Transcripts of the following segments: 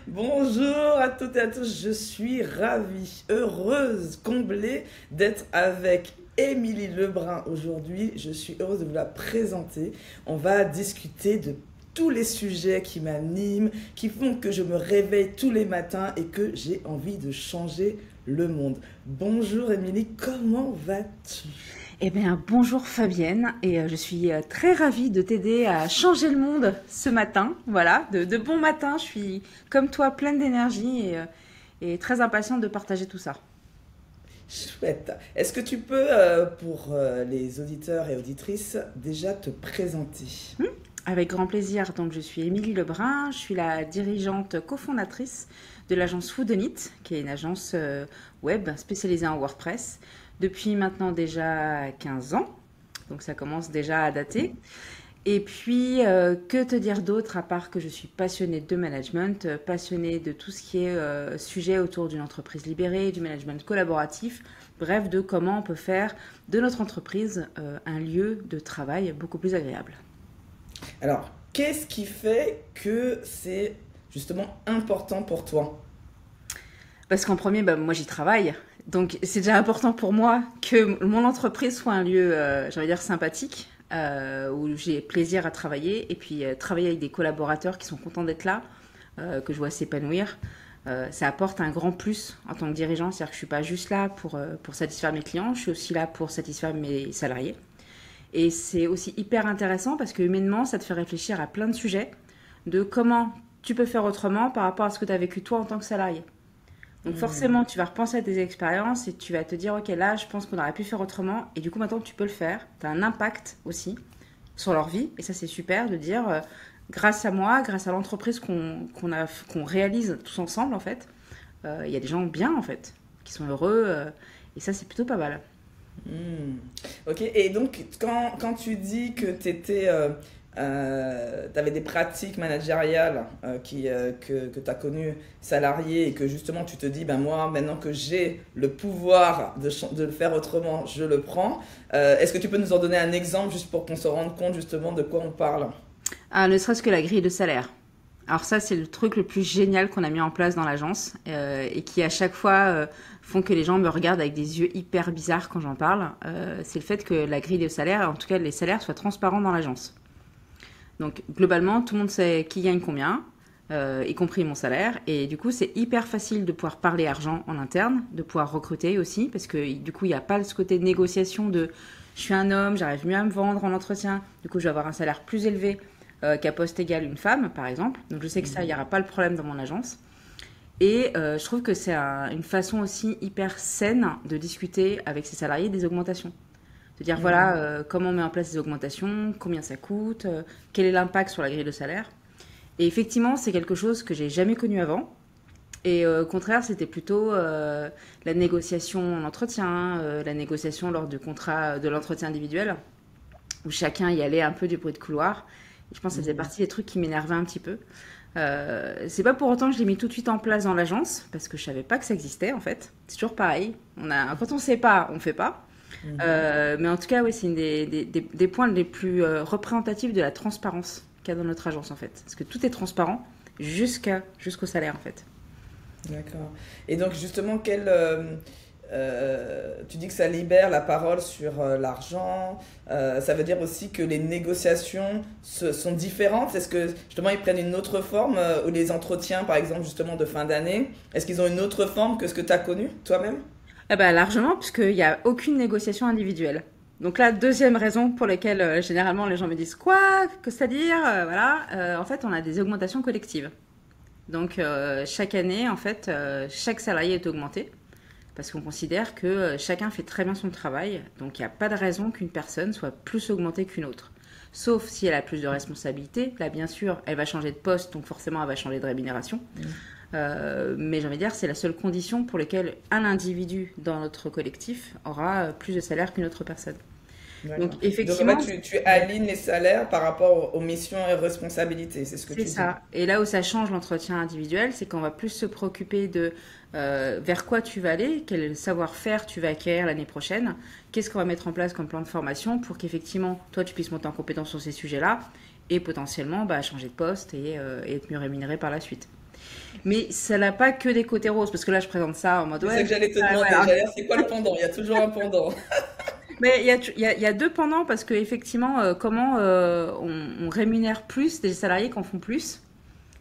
Bonjour à toutes et à tous, je suis ravie, heureuse, comblée d'être avec Émilie Lebrun aujourd'hui. Je suis heureuse de vous la présenter. On va discuter de tous les sujets qui m'animent, qui font que je me réveille tous les matins et que j'ai envie de changer le monde. Bonjour Émilie, comment vas-tu? Eh bien, bonjour Fabienne, et je suis très ravie de t'aider à changer le monde ce matin. Voilà, de bon matin, je suis comme toi pleine d'énergie et très impatiente de partager tout ça. Chouette. Est-ce que tu peux, pour les auditeurs et auditrices, déjà te présenter? Avec grand plaisir. Donc, je suis Émilie Lebrun, je suis la dirigeante cofondatrice de l'agence Foodonit, qui est une agence web spécialisée en WordPress, depuis maintenant déjà 15 ans. Donc, ça commence déjà à dater. Et puis, que te dire d'autre à part que je suis passionnée de management, passionnée de tout ce qui est sujet autour d'une entreprise libérée, du management collaboratif, bref, de comment on peut faire de notre entreprise un lieu de travail beaucoup plus agréable. Alors, qu'est-ce qui fait que c'est justement important pour toi? Parce qu'en premier, bah, moi j'y travaille. Donc c'est déjà important pour moi que mon entreprise soit un lieu, j'ai envie de dire, sympathique, où j'ai plaisir à travailler. Et puis travailler avec des collaborateurs qui sont contents d'être là, que je vois s'épanouir. Ça apporte un grand plus en tant que dirigeant. C'est-à-dire que je ne suis pas juste là pour satisfaire mes clients, je suis aussi là pour satisfaire mes salariés. Et c'est aussi hyper intéressant parce que humainement, ça te fait réfléchir à plein de sujets, de comment tu peux faire autrement par rapport à ce que tu as vécu toi en tant que salarié. Donc forcément, tu vas repenser à tes expériences et tu vas te dire, ok, là, je pense qu'on aurait pu faire autrement. Et du coup, maintenant, tu peux le faire. Tu as un impact aussi sur leur vie. Et ça, c'est super de dire, grâce à moi, grâce à l'entreprise qu'on réalise tous ensemble, en fait, il y a des gens bien, en fait, qui sont heureux. Et ça, c'est plutôt pas mal. Hmm. Ok, et donc quand tu dis que tu avais des pratiques managériales que tu as connues salariées et que justement tu te dis, ben moi, maintenant que j'ai le pouvoir de le faire autrement, je le prends. Est-ce que tu peux nous en donner un exemple juste pour qu'on se rende compte justement de quoi on parle? Ah, ne serait-ce que la grille de salaire. Alors ça, c'est le truc le plus génial qu'on a mis en place dans l'agence et qui à chaque fois font que les gens me regardent avec des yeux hyper bizarres quand j'en parle. C'est le fait que la grille de salaire, en tout cas les salaires, soient transparents dans l'agence. Donc globalement, tout le monde sait qui gagne combien, y compris mon salaire. Et du coup, c'est hyper facile de pouvoir parler argent en interne, de pouvoir recruter aussi, parce que du coup, il n'y a pas ce côté de négociation de je suis un homme, j'arrive mieux à me vendre en entretien, du coup, je vais avoir un salaire plus élevé qu'à poste égal une femme, par exemple. Donc je sais que ça, il n'y aura pas le problème dans mon agence. Et je trouve que c'est une façon aussi hyper saine de discuter avec ses salariés des augmentations. De dire, voilà, comment on met en place des augmentations, combien ça coûte, quel est l'impact sur la grille de salaire. Et effectivement, c'est quelque chose que j'ai jamais connu avant. Et au contraire, c'était plutôt la négociation en entretien, la négociation lors du contrat de l'entretien individuel, où chacun y allait un peu du bruit de couloir. Et je pense que ça faisait partie des trucs qui m'énervaient un petit peu. C'est pas pour autant que je l'ai mis tout de suite en place dans l'agence, parce que je savais pas que ça existait en fait. C'est toujours pareil. Quand on sait pas, on fait pas. Mais en tout cas, oui, c'est une des points les plus représentatifs de la transparence qu'il y a dans notre agence en fait. Parce que tout est transparent jusqu'au salaire en fait. D'accord. Et donc justement, tu dis que ça libère la parole sur l'argent. Ça veut dire aussi que les négociations sont différentes. Est-ce que justement ils prennent une autre forme ou les entretiens, par exemple, justement de fin d'année, est-ce qu'ils ont une autre forme que ce que tu as connu toi-même? Eh ben, largement, puisqu'il n'y a aucune négociation individuelle. Donc là, deuxième raison pour laquelle généralement les gens me disent quoi, que c'est-à-dire, voilà, en fait, on a des augmentations collectives. Donc chaque année, en fait, chaque salarié est augmenté parce qu'on considère que chacun fait très bien son travail. Donc il n'y a pas de raison qu'une personne soit plus augmentée qu'une autre. Sauf si elle a plus de responsabilités. Là, bien sûr, elle va changer de poste, donc forcément, elle va changer de rémunération. Mais j'ai envie de dire, c'est la seule condition pour laquelle un individu dans notre collectif aura plus de salaire qu'une autre personne. Donc D'accord. Donc en fait, effectivement, tu alignes les salaires par rapport aux missions et responsabilités, c'est ce que c'est tu dis. ça. Et là où ça change l'entretien individuel, c'est qu'on va plus se préoccuper de vers quoi tu vas aller, quel savoir-faire tu vas acquérir l'année prochaine, qu'est-ce qu'on va mettre en place comme plan de formation pour qu'effectivement, toi, tu puisses monter en compétence sur ces sujets-là et potentiellement bah, changer de poste et être mieux rémunéré par la suite. Mais ça n'a pas que des côtés roses, parce que là, je présente ça en mode, C'est ça ouais, que j'allais te ouais, demander. ouais. J'allais dire, c'est quoi le pendant? Il y a toujours un pendant. Mais il y a deux pendants, parce que effectivement, comment on rémunère plus des salariés qui en font plus?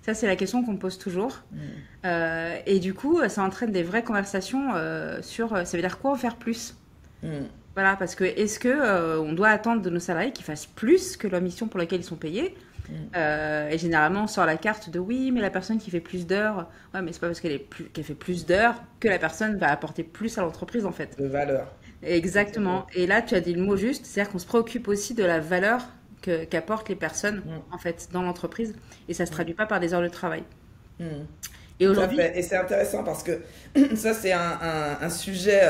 Ça, c'est la question qu'on me pose toujours. Mm, Et du coup, ça entraîne des vraies conversations sur ça veut dire quoi en faire plus? mm, Voilà, parce que est-ce que on doit attendre de nos salariés qu'ils fassent plus que la mission pour laquelle ils sont payés? mm. Et généralement, on sort la carte de oui, mais la personne qui fait plus d'heures, ouais, mais c'est pas parce qu'elle fait plus d'heures que la personne va apporter plus à l'entreprise en fait. De valeur. Exactement. Et là, tu as dit le mot juste, c'est-à-dire qu'on se préoccupe aussi de la valeur qu'apportent les personnes Mm, en fait dans l'entreprise, et ça se mm, traduit pas par des heures de travail. mm. Et Tout à aujourd'hui, fait. Et c'est intéressant parce que ça, c'est un sujet,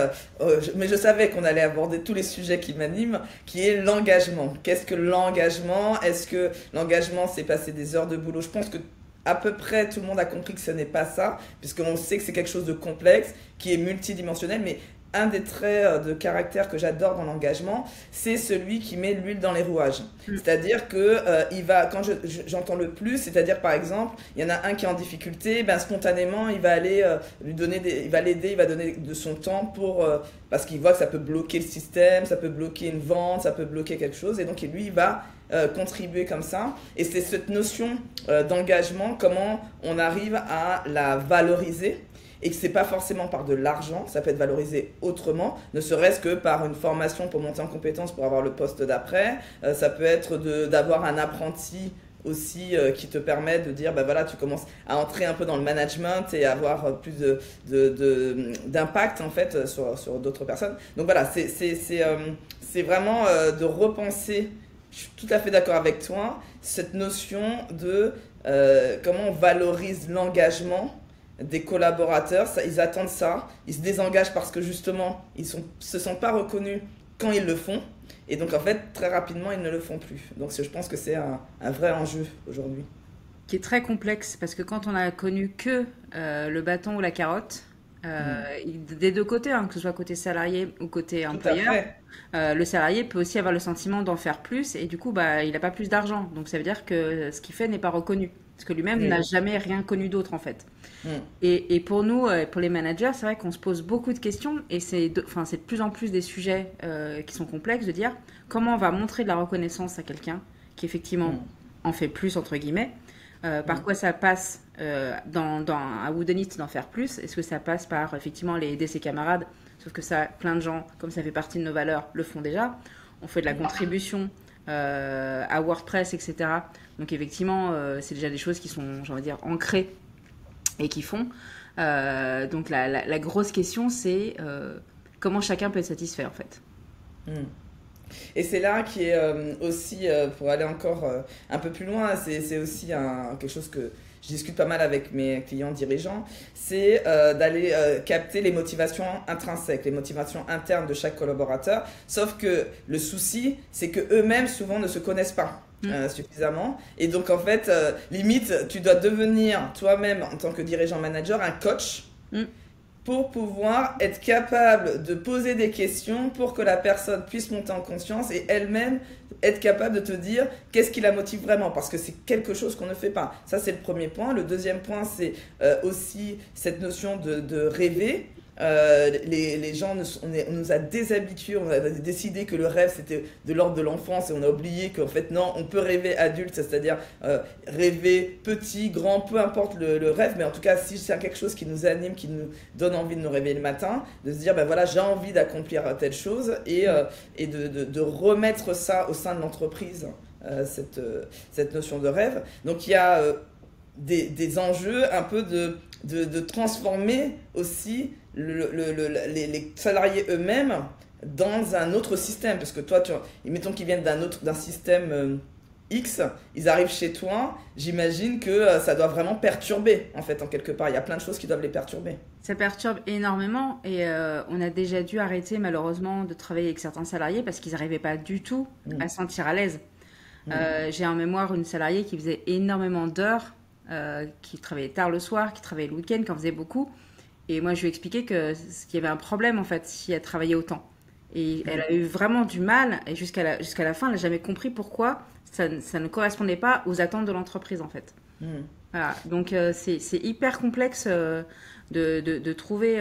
mais je savais qu'on allait aborder tous les sujets qui m'animent, qui est l'engagement. Qu'est-ce que l'engagement? Est-ce que l'engagement, c'est passer des heures de boulot? Je pense que à peu près tout le monde a compris que ce n'est pas ça, puisqu'on sait que c'est quelque chose de complexe, qui est multidimensionnel, mais un des traits de caractère que j'adore dans l'engagement, c'est celui qui met l'huile dans les rouages. mm, C'est-à-dire que il va, quand j'entends le plus, c'est-à-dire par exemple, il y en a un qui est en difficulté, ben spontanément, il va aller lui donner il va l'aider, il va donner de son temps pour parce qu'il voit que ça peut bloquer le système, ça peut bloquer une vente, ça peut bloquer quelque chose, et donc lui, il va contribuer comme ça. Et c'est cette notion d'engagement, comment on arrive à la valoriser et que c'est pas forcément par de l'argent, ça peut être valorisé autrement, ne serait-ce que par une formation pour monter en compétence pour avoir le poste d'après, ça peut être d'avoir un apprenti aussi qui te permet de dire, bah voilà, tu commences à entrer un peu dans le management et avoir plus d'impact en fait sur d'autres personnes. Donc voilà, c'est vraiment de repenser, je suis tout à fait d'accord avec toi, cette notion de comment on valorise l'engagement des collaborateurs, ils attendent ça, ils se désengagent parce que justement, se sentent pas reconnus quand ils le font, et donc en fait, très rapidement, ils ne le font plus. Donc je pense que c'est un vrai enjeu aujourd'hui. qui est très complexe, parce que quand on a connu que le bâton ou la carotte, Mm. des deux côtés, hein, que ce soit côté salarié ou côté Tout à employeur, fait. le salarié peut aussi avoir le sentiment d'en faire plus, et du coup, bah, il n'a pas plus d'argent. Donc ça veut dire que ce qu'il fait n'est pas reconnu, parce que lui-même n'a Mm. jamais rien connu d'autre en fait. Mm. Et pour nous, pour les managers, c'est vrai qu'on se pose beaucoup de questions, et enfin, c'est de plus en plus des sujets qui sont complexes, de dire comment on va montrer de la reconnaissance à quelqu'un qui effectivement Mm. en fait plus, entre guillemets. Par Mm. quoi ça passe à Woodenit d'en faire plus? Est-ce que ça passe par effectivement les aider ses camarades? Sauf que ça, plein de gens, comme ça fait partie de nos valeurs, le font déjà. On fait de la contribution à WordPress, etc. Donc effectivement, c'est déjà des choses qui sont, j'ai envie de dire, ancrées et qui font. Donc la grosse question, c'est comment chacun peut être satisfait en fait. Mm. Et c'est là qui est aussi, pour aller encore un peu plus loin, c'est aussi quelque chose que je discute pas mal avec mes clients dirigeants, c'est d'aller capter les motivations intrinsèques, les motivations internes de chaque collaborateur. Sauf que le souci, c'est que eux-mêmes souvent ne se connaissent pas suffisamment. Et donc en fait, limite, tu dois devenir toi-même en tant que dirigeant manager un coach Mm. pour pouvoir être capable de poser des questions pour que la personne puisse monter en conscience et elle-même être capable de te dire qu'est-ce qui la motive vraiment, parce que c'est quelque chose qu'on ne fait pas. Ça, c'est le premier point. Le deuxième point, c'est aussi cette notion de rêver. Les gens, on nous a déshabitués, on a décidé que le rêve c'était de l'ordre de l'enfance et on a oublié qu'en fait non, on peut rêver adulte, c'est-à-dire rêver petit, grand, peu importe le rêve, mais en tout cas si c'est quelque chose qui nous anime, qui nous donne envie de nous réveiller le matin, de se dire ben voilà, j'ai envie d'accomplir telle chose et de remettre ça au sein de l'entreprise, cette notion de rêve. Donc il y a des enjeux un peu de transformer aussi les salariés eux-mêmes dans un autre système. Parce que toi, mettons qu'ils viennent d'un système X, ils arrivent chez toi, j'imagine que ça doit vraiment perturber, en fait, en quelque part. Il y a plein de choses qui doivent les perturber. Ça perturbe énormément, et on a déjà dû arrêter malheureusement de travailler avec certains salariés parce qu'ils n'arrivaient pas du tout à se sentir à l'aise. J'ai en mémoire une salariée qui faisait énormément d'heures, qui travaillait tard le soir, qui travaillait le week-end, qui en faisait beaucoup. Et moi, je lui ai expliqué qu'il y avait un problème, en fait, si elle travaillait autant. Et elle a eu vraiment du mal, et jusqu'à la fin, elle n'a jamais compris pourquoi ça ne correspondait pas aux attentes de l'entreprise, en fait. Mm. Voilà. Donc c'est hyper complexe de trouver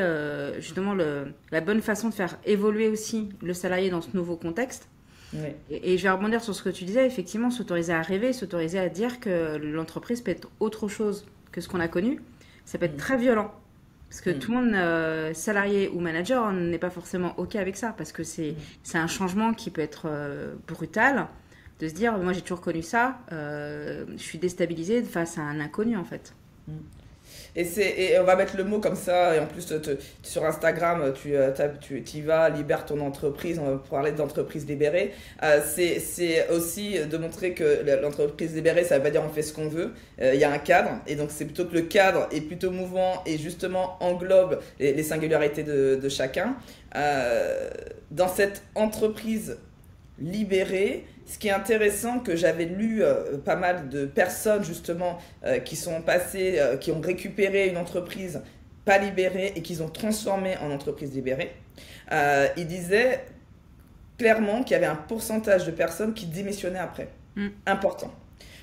justement la bonne façon de faire évoluer aussi le salarié dans ce nouveau contexte. Oui. Et je vais rebondir sur ce que tu disais, effectivement, s'autoriser à rêver, s'autoriser à dire que l'entreprise peut être autre chose que ce qu'on a connu, ça peut être Mm. très violent. Parce que tout Mm. le monde, salarié ou manager, hein, n'est pas forcément OK avec ça, parce que c'est un changement qui peut être brutal, de se dire, moi j'ai toujours connu ça, je suis déstabilisée face à un inconnu en fait. Mm. Et on va mettre le mot comme ça, et en plus sur Instagram, tu y vas, libère ton entreprise, on va parler d'entreprise libérée. C'est aussi de montrer que l'entreprise libérée, ça veut pas dire on fait ce qu'on veut, il y a un cadre, et donc c'est plutôt que le cadre est plutôt mouvant et justement englobe les singularités de chacun. Dans cette entreprise libérée, ce qui est intéressant, que j'avais lu pas mal de personnes justement qui sont passées, qui ont récupéré une entreprise pas libérée et qu'ils ont transformée en entreprise libérée, ils disaient clairement qu'il y avait un pourcentage de personnes qui démissionnaient après. Mm. Important.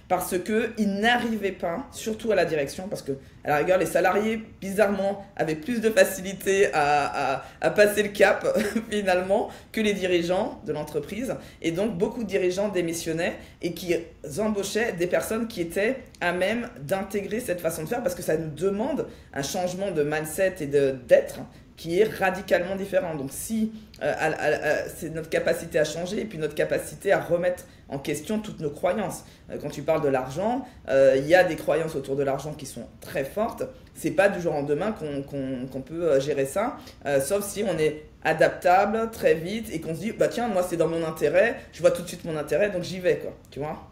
Parce qu'ils n'arrivaient pas, surtout à la direction, parce que, à la rigueur, les salariés, bizarrement, avaient plus de facilité à passer le cap, finalement, que les dirigeants de l'entreprise. Et donc, beaucoup de dirigeants démissionnaient et qui embauchaient des personnes qui étaient à même d'intégrer cette façon de faire, parce que ça nous demande un changement de mindset et d'être qui est radicalement différent. Donc si c'est notre capacité à changer et puis notre capacité à remettre en question toutes nos croyances. Quand tu parles de l'argent, il y a des croyances autour de l'argent qui sont très fortes. C'est pas du jour au lendemain qu'on peut gérer ça, sauf si on est adaptable très vite et qu'on se dit bah tiens, moi c'est dans mon intérêt, je vois tout de suite mon intérêt, donc j'y vais, quoi, tu vois.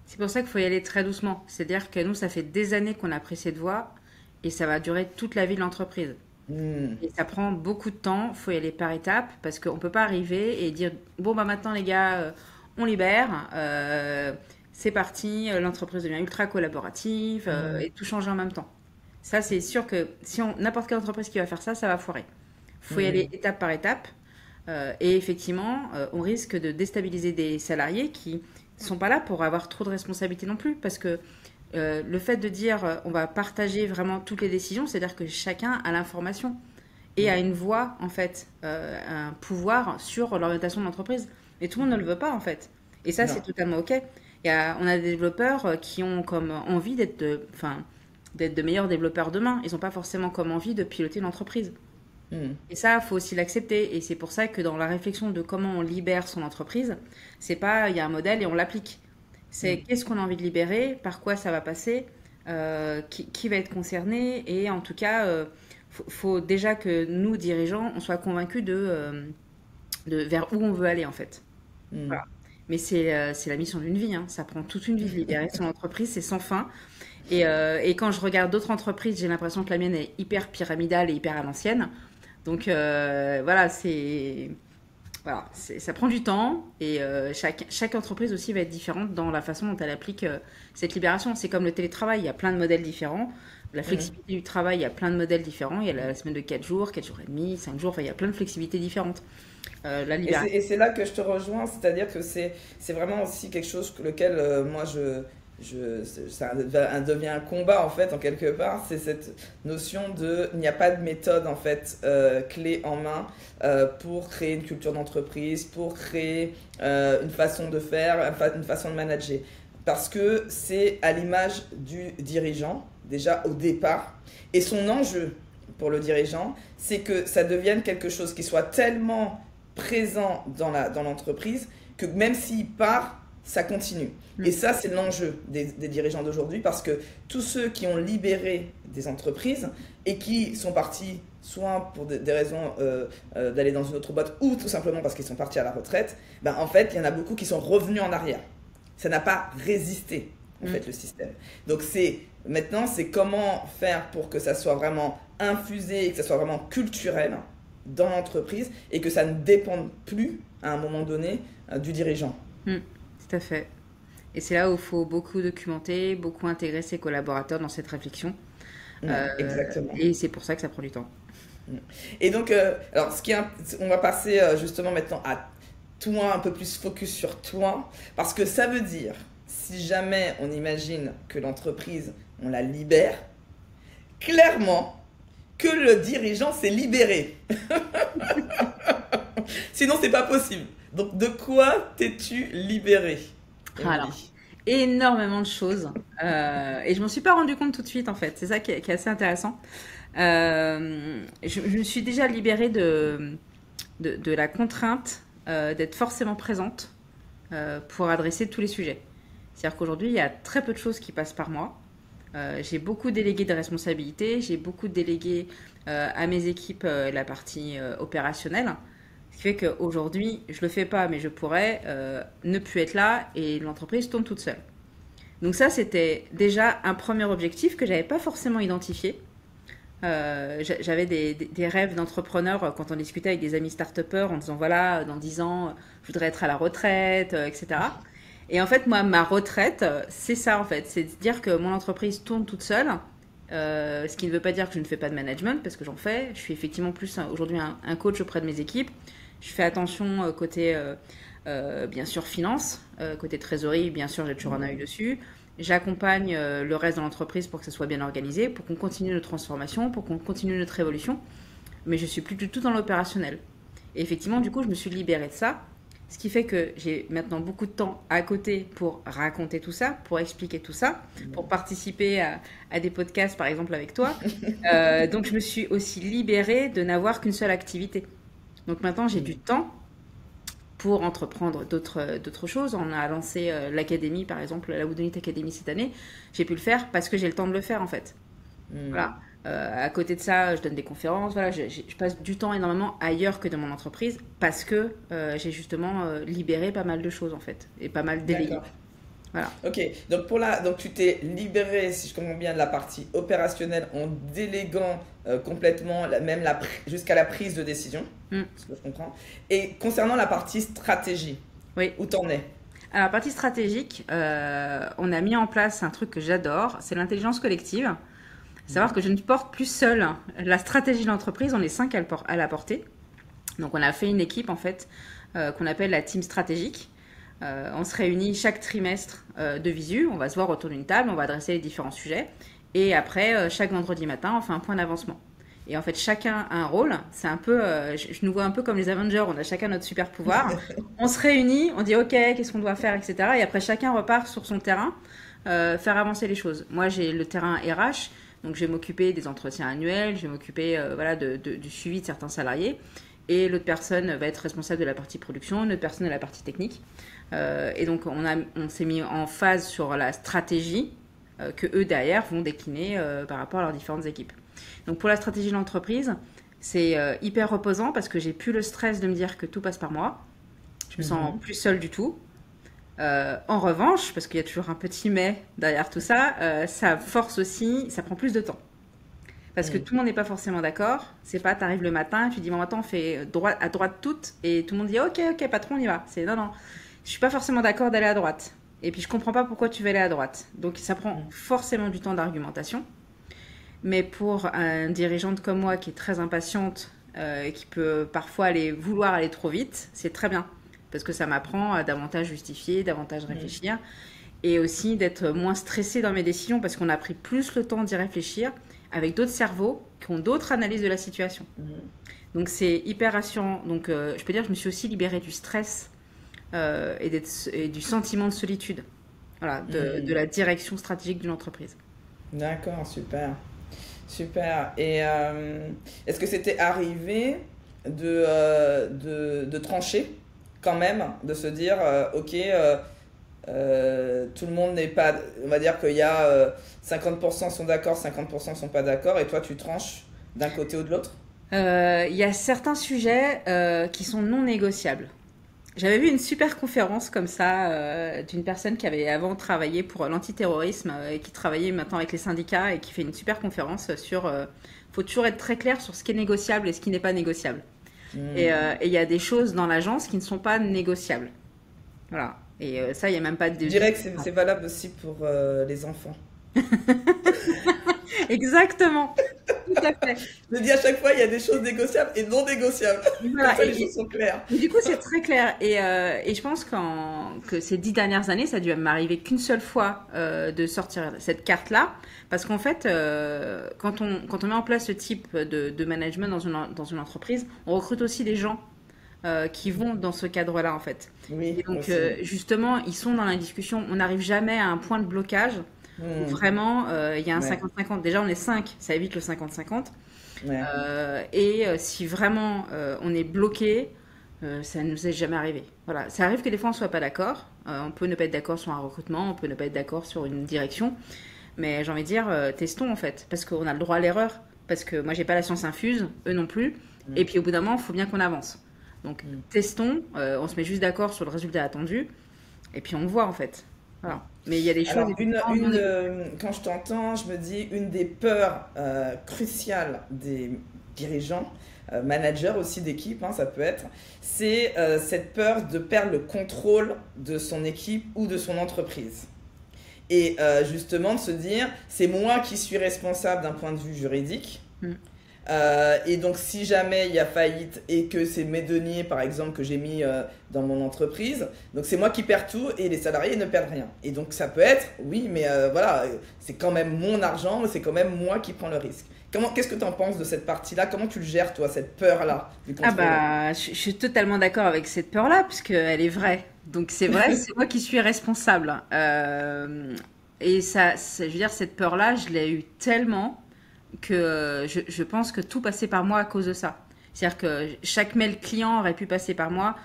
C'est pour ça qu'il faut y aller très doucement. C'est-à-dire que nous, ça fait des années qu'on a pris cette voie et ça va durer toute la vie de l'entreprise. Hmm. Et ça prend beaucoup de temps, il faut y aller par étapes parce qu'on ne peut pas arriver et dire bon bah maintenant les gars, on libère, c'est parti, l'entreprise devient ultra collaborative et tout changer en même temps. Ça c'est sûr que si n'importe quelle entreprise qui va faire ça, ça va foirer. Il faut y aller Hmm. étape par étape et effectivement on risque de déstabiliser des salariés qui ne sont pas là pour avoir trop de responsabilités non plus parce que le fait de dire on va partager vraiment toutes les décisions, c'est-à-dire que chacun a l'information et a une voix, en fait, un pouvoir sur l'orientation de l'entreprise. Et tout le monde ne le veut pas, en fait. Et ça, c'est Non. totalement OK. On a des développeurs qui ont comme envie d'être de meilleurs développeurs demain. Ils n'ont pas forcément comme envie de piloter l'entreprise. Hmm. Et ça, il faut aussi l'accepter. Et c'est pour ça que dans la réflexion de comment on libère son entreprise, c'est pas il y a un modèle et on l'applique. C'est Hmm. qu'est-ce qu'on a envie de libérer, par quoi ça va passer, qui va être concerné. Et en tout cas, faut déjà que nous, dirigeants, on soit convaincus de vers où on veut aller en fait. Hmm. Voilà. Mais c'est la mission d'une vie, hein. Ça prend toute une vie de libérer son entreprise, c'est sans fin. Et quand je regarde d'autres entreprises, j'ai l'impression que la mienne est hyper pyramidale et hyper à l'ancienne. Donc voilà, ça prend du temps et chaque entreprise aussi va être différente dans la façon dont elle applique cette libération. C'est comme le télétravail, il y a plein de modèles différents. La Hmm. flexibilité du travail, il y a plein de modèles différents. Il y a la semaine de 4 jours et demi, 5 jours, enfin, il y a plein de flexibilités différentes. La libération. Et c'est là que je te rejoins, c'est-à-dire que c'est vraiment aussi quelque chose que lequel moi ça devient un combat en fait en quelque part, c'est cette notion de il n'y a pas de méthode en fait clé en main pour créer une culture d'entreprise, pour créer une façon de faire, une façon de manager. Parce que c'est à l'image du dirigeant, déjà au départ, et son enjeu pour le dirigeant, c'est que ça devienne quelque chose qui soit tellement présent dans l'entreprise que même s'il part, ça continue. Et ça, c'est l'enjeu des dirigeants d'aujourd'hui parce que tous ceux qui ont libéré des entreprises et qui sont partis soit pour des raisons d'aller dans une autre boîte ou tout simplement parce qu'ils sont partis à la retraite, ben, en fait, il y en a beaucoup qui sont revenus en arrière. Ça n'a pas résisté, en fait, le système. Donc, maintenant, c'est comment faire pour que ça soit vraiment infusé et que ça soit vraiment culturel dans l'entreprise et que ça ne dépende plus, à un moment donné, du dirigeant. Mm, tout à fait. Et c'est là où il faut beaucoup documenter, beaucoup intégrer ses collaborateurs dans cette réflexion. Exactement. Et c'est pour ça que ça prend du temps. Et donc, alors, on va passer justement maintenant à toi, un peu plus focus sur toi, parce que ça veut dire, si jamais on imagine que l'entreprise on la libère, clairement que le dirigeant s'est libéré. Sinon, c'est pas possible. Donc, de quoi t'es-tu libéré, Alors, Émilie? énormément de choses. Et je m'en suis pas rendu compte tout de suite, en fait. C'est ça qui est assez intéressant. Je me suis déjà libérée de la contrainte d'être forcément présente pour adresser tous les sujets. C'est-à-dire qu'aujourd'hui, il y a très peu de choses qui passent par moi. J'ai beaucoup délégué de responsabilités, j'ai beaucoup délégué à mes équipes la partie opérationnelle. Ce qui fait qu'aujourd'hui, je le fais pas, mais je pourrais ne plus être là et l'entreprise tourne toute seule. Donc ça, c'était déjà un premier objectif que j'avais pas forcément identifié. J'avais des rêves d'entrepreneur quand on discutait avec des amis start-upers en disant voilà, dans 10 ans, je voudrais être à la retraite, etc. Et en fait, moi, ma retraite, c'est ça en fait. C'est de dire que mon entreprise tourne toute seule. Ce qui ne veut pas dire que je ne fais pas de management, parce que j'en fais. Je suis effectivement plus aujourd'hui un coach auprès de mes équipes. Je fais attention côté, bien sûr, finance, côté trésorerie, bien sûr, j'ai toujours un œil dessus. J'accompagne le reste de l'entreprise pour que ça soit bien organisé, pour qu'on continue notre transformation, pour qu'on continue notre évolution. Mais je suis plus du tout dans l'opérationnel. Et effectivement, du coup, je me suis libérée de ça. Ce qui fait que j'ai maintenant beaucoup de temps à côté pour raconter tout ça, pour expliquer tout ça, pour participer à des podcasts, par exemple, avec toi. Donc, je me suis aussi libérée de n'avoir qu'une seule activité. Donc, maintenant, j'ai du temps pour entreprendre d'autres choses. On a lancé l'académie, par exemple, la Woodonite Academy cette année. J'ai pu le faire parce que j'ai le temps de le faire, en fait. Voilà. À côté de ça, je donne des conférences. Voilà, je passe du temps énormément ailleurs que dans mon entreprise parce que j'ai justement libéré pas mal de choses en fait et pas mal délégué. D'accord. Voilà. Ok, donc donc tu t'es libéré, si je comprends bien, de la partie opérationnelle en déléguant complètement, jusqu'à la prise de décision, ce que je comprends. Et concernant la partie stratégie, Oui. où t'en es? Alors, partie stratégique, on a mis en place un truc que j'adore, c'est l'intelligence collective. Savoir que je ne porte plus seule la stratégie de l'entreprise, on est 5 à la porter. Donc on a fait une équipe en fait qu'on appelle la team stratégique. On se réunit chaque trimestre de visu, on va se voir autour d'une table, on va adresser les différents sujets. Et après, chaque vendredi matin, on fait un point d'avancement. Et en fait, chacun a un rôle. C'est un peu, je nous vois un peu comme les Avengers, on a chacun notre super pouvoir. On se réunit, on dit ok, qu'est-ce qu'on doit faire, etc. Et après, chacun repart sur son terrain, faire avancer les choses. Moi, j'ai le terrain RH. Donc, je vais m'occuper des entretiens annuels, je vais m'occuper voilà, du suivi de certains salariés. Et l'autre personne va être responsable de la partie production, une autre personne de la partie technique. Et donc, on s'est mis en phase sur la stratégie que eux, derrière, vont décliner par rapport à leurs différentes équipes. Donc, pour la stratégie de l'entreprise, c'est hyper reposant parce que j'ai plus le stress de me dire que tout passe par moi. Je me sens plus seule du tout. En revanche, parce qu'il y a toujours un petit mais derrière tout ça, ça force aussi, ça prend plus de temps. Parce que tout le monde n'est pas forcément d'accord. C'est pas, t'arrives le matin, tu dis bon attends, on fait à droite toute, et tout le monde dit ok patron on y va. C'est non, je suis pas forcément d'accord d'aller à droite. Et puis je comprends pas pourquoi tu veux aller à droite. Donc ça prend forcément du temps d'argumentation. Mais pour un dirigeante comme moi qui est très impatiente et qui peut parfois vouloir aller trop vite, c'est très bien. Parce que ça m'apprend à davantage justifier, davantage réfléchir, et aussi d'être moins stressée dans mes décisions, parce qu'on a pris plus le temps d'y réfléchir avec d'autres cerveaux qui ont d'autres analyses de la situation. Donc c'est hyper rassurant. Donc je peux dire que je me suis aussi libérée du stress et du sentiment de solitude, voilà, de la direction stratégique d'une entreprise. D'accord, super. Super. Et est-ce que c'était arrivé de trancher quand même, de se dire ok, tout le monde n'est pas, on va dire qu'il y a 50% sont d'accord, 50% sont pas d'accord, et toi tu tranches d'un côté ou de l'autre? Il y a certains sujets qui sont non négociables. J'avais vu une super conférence comme ça d'une personne qui avait avant travaillé pour l'antiterrorisme et qui travaillait maintenant avec les syndicats et qui fait une super conférence sur faut toujours être très clair sur ce qui est négociable et ce qui n'est pas négociable. Et il y a des choses dans l'agence qui ne sont pas négociables. Voilà. Et ça, il n'y a même pas de... Je dirais que c'est valable aussi pour les enfants. Exactement. Tout à fait. Je dis à chaque fois, il y a des choses négociables et non négociables. Comme Voilà. ça, les choses sont claires. Et du coup, c'est très clair. Et je pense que ces 10 dernières années, ça a dû m'arriver qu'une seule fois de sortir cette carte-là. Parce qu'en fait, quand on met en place ce type de management dans une entreprise, on recrute aussi des gens qui vont dans ce cadre-là, en fait. Oui, Et donc, aussi. justement, ils sont dans la discussion. On n'arrive jamais à un point de blocage où Hmm. vraiment il y a un Ouais, 50-50. Déjà, on est 5, ça évite le 50-50. ouais. Si vraiment on est bloqué, ça ne nous est jamais arrivé. Voilà, ça arrive que des fois on soit pas d'accord. On peut ne pas être d'accord sur un recrutement, on peut ne pas être d'accord sur une direction, mais j'ai envie de dire, testons en fait, parce qu'on a le droit à l'erreur. Parce que moi j'ai pas la science infuse, eux non plus. Et Hmm. puis au bout d'un moment, il faut bien qu'on avance. Donc Hmm. testons, on se met juste d'accord sur le résultat attendu, et puis on voit en fait. Voilà. Mais il y a des choses Alors, effectivement non négociables. quand je t'entends, je me dis une des peurs cruciales des dirigeants, managers aussi d'équipe, hein, ça peut être, c'est cette peur de perdre le contrôle de son équipe ou de son entreprise. Et justement de se dire, c'est moi qui suis responsable d'un point de vue juridique. Mm. Et donc, si jamais il y a faillite et que c'est mes deniers, par exemple, que j'ai mis dans mon entreprise, donc c'est moi qui perds tout et les salariés ne perdent rien. Et donc, ça peut être, oui, mais voilà, c'est quand même mon argent, c'est quand même moi qui prends le risque. Qu'est-ce que tu en penses de cette partie-là? Comment tu le gères, toi, cette peur-là du Ah contrôle? bah, je suis totalement d'accord avec cette peur-là, puisqu'elle est vraie. Donc c'est vrai, c'est moi qui suis responsable. Et je veux dire, cette peur-là, je l'ai eue tellement que je pense que tout passait par moi à cause de ça. C'est-à-dire que chaque mail client aurait pu passer par moi,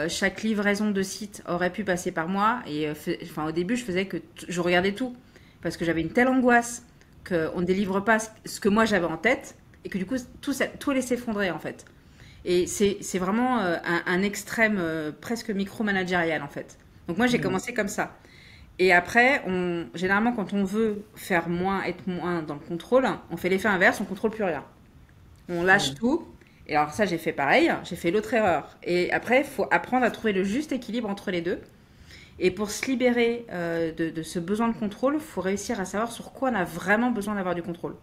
chaque livraison de site aurait pu passer par moi. Et enfin, au début, je faisais que je regardais tout, parce que j'avais une telle angoisse qu'on ne délivre pas ce que moi j'avais en tête, et que du coup, tout allait s'effondrer en fait. Et c'est vraiment un extrême presque micro-managérial en fait. Donc moi j'ai Mhm. commencé comme ça. Et après, généralement quand on veut faire moins, être moins dans le contrôle, on fait l'effet inverse, on contrôle plus rien. On lâche Mhm. tout. Et alors ça j'ai fait pareil, j'ai fait l'autre erreur. Et après, il faut apprendre à trouver le juste équilibre entre les deux. Et pour se libérer de ce besoin de contrôle, il faut réussir à savoir sur quoi on a vraiment besoin d'avoir du contrôle.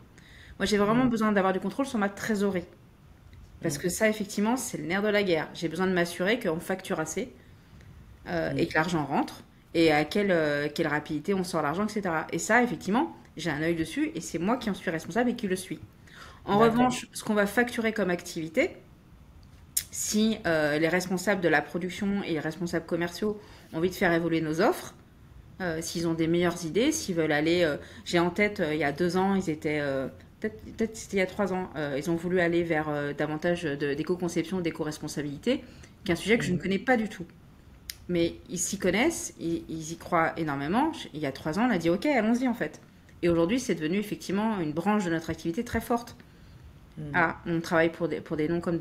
Moi j'ai vraiment Mhm. besoin d'avoir du contrôle sur ma trésorerie. Parce que ça, effectivement, c'est le nerf de la guerre. J'ai besoin de m'assurer qu'on facture assez et Mhm. que l'argent rentre et à quelle rapidité on sort l'argent, etc. Et ça, effectivement, j'ai un œil dessus et c'est moi qui en suis responsable et qui le suis. En D'accord. revanche, ce qu'on va facturer comme activité, si les responsables de la production et les responsables commerciaux ont envie de faire évoluer nos offres, s'ils ont des meilleures idées, s'ils veulent aller... j'ai en tête, il y a 2 ans, ils étaient... peut-être c'était il y a 3 ans, ils ont voulu aller vers davantage d'éco-conception, d'éco-responsabilité, qui est un sujet que je ne Mhm. connais pas du tout. Mais ils s'y connaissent, ils y croient énormément. Il y a 3 ans, on a dit ok, allons-y en fait. Et aujourd'hui, c'est devenu effectivement une branche de notre activité très forte. Mhm. Ah, on travaille pour des noms comme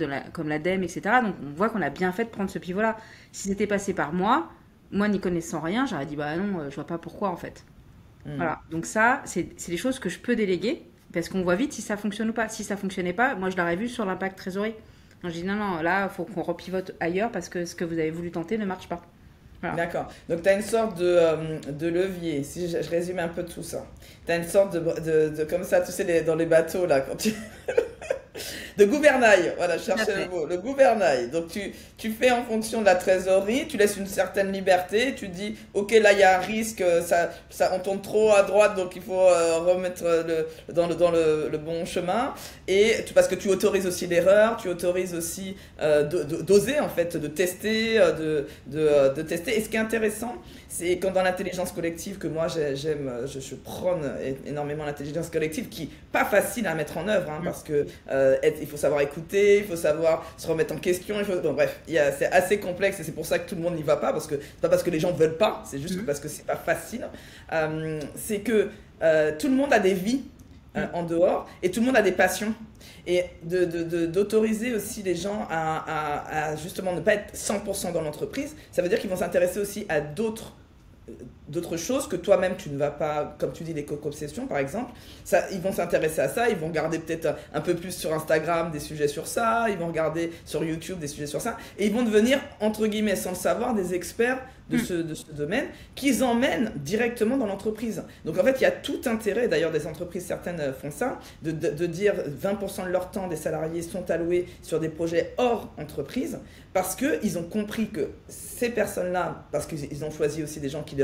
l'ADEME, etc. Donc on voit qu'on a bien fait de prendre ce pivot-là. Si c'était passé par moi n'y connaissant rien, j'aurais dit bah non, je vois pas pourquoi en fait. Mhm. Voilà. Donc ça, c'est des choses que je peux déléguer parce qu'on voit vite si ça fonctionne ou pas. Si ça fonctionnait pas, moi je l'aurais vu sur l'impact trésorerie. Donc je dis non, non, là, il faut qu'on repivote ailleurs parce que ce que vous avez voulu tenter ne marche pas. Voilà. D'accord. Donc, tu as une sorte de levier. Si je résume un peu tout ça. Tu as une sorte comme ça, tu sais, dans les bateaux, là, quand tu, de gouvernail, voilà, je Tout à cherchais le fait. mot, le gouvernail. Donc tu fais en fonction de la trésorerie, tu laisses une certaine liberté, tu dis, ok, là il y a un risque, on tourne trop à droite, donc il faut remettre le bon chemin. Parce que tu autorises aussi l'erreur, tu autorises aussi d'oser en fait, de tester, de tester. Et ce qui est intéressant, c'est quand dans l'intelligence collective que moi j'aime, je prône énormément l'intelligence collective, qui est pas facile à mettre en œuvre, hein, parce que il faut savoir écouter, il faut savoir se remettre en question, bon, bref, c'est assez complexe et c'est pour ça que tout le monde n'y va pas, parce que c'est pas parce que les gens veulent pas, c'est juste Mhm. parce que c'est pas facile. C'est que tout le monde a des vies Mhm. en dehors et tout le monde a des passions. Et d'autoriser aussi les gens à justement ne pas être 100% dans l'entreprise, ça veut dire qu'ils vont s'intéresser aussi à d'autres choses que toi-même tu ne vas pas, comme tu dis, l'éco-conception par exemple, ça, ils vont s'intéresser à ça, ils vont regarder peut-être un peu plus sur Instagram des sujets sur ça, ils vont regarder sur YouTube des sujets sur ça, et ils vont devenir, entre guillemets, sans le savoir, des experts de ce domaine, qu'ils emmènent directement dans l'entreprise. Donc en fait, il y a tout intérêt, d'ailleurs des entreprises certaines font ça, de dire 20% de leur temps des salariés sont alloués sur des projets hors entreprise, parce qu'ils ont compris que ces personnes-là, parce qu'ils ont choisi aussi des gens qui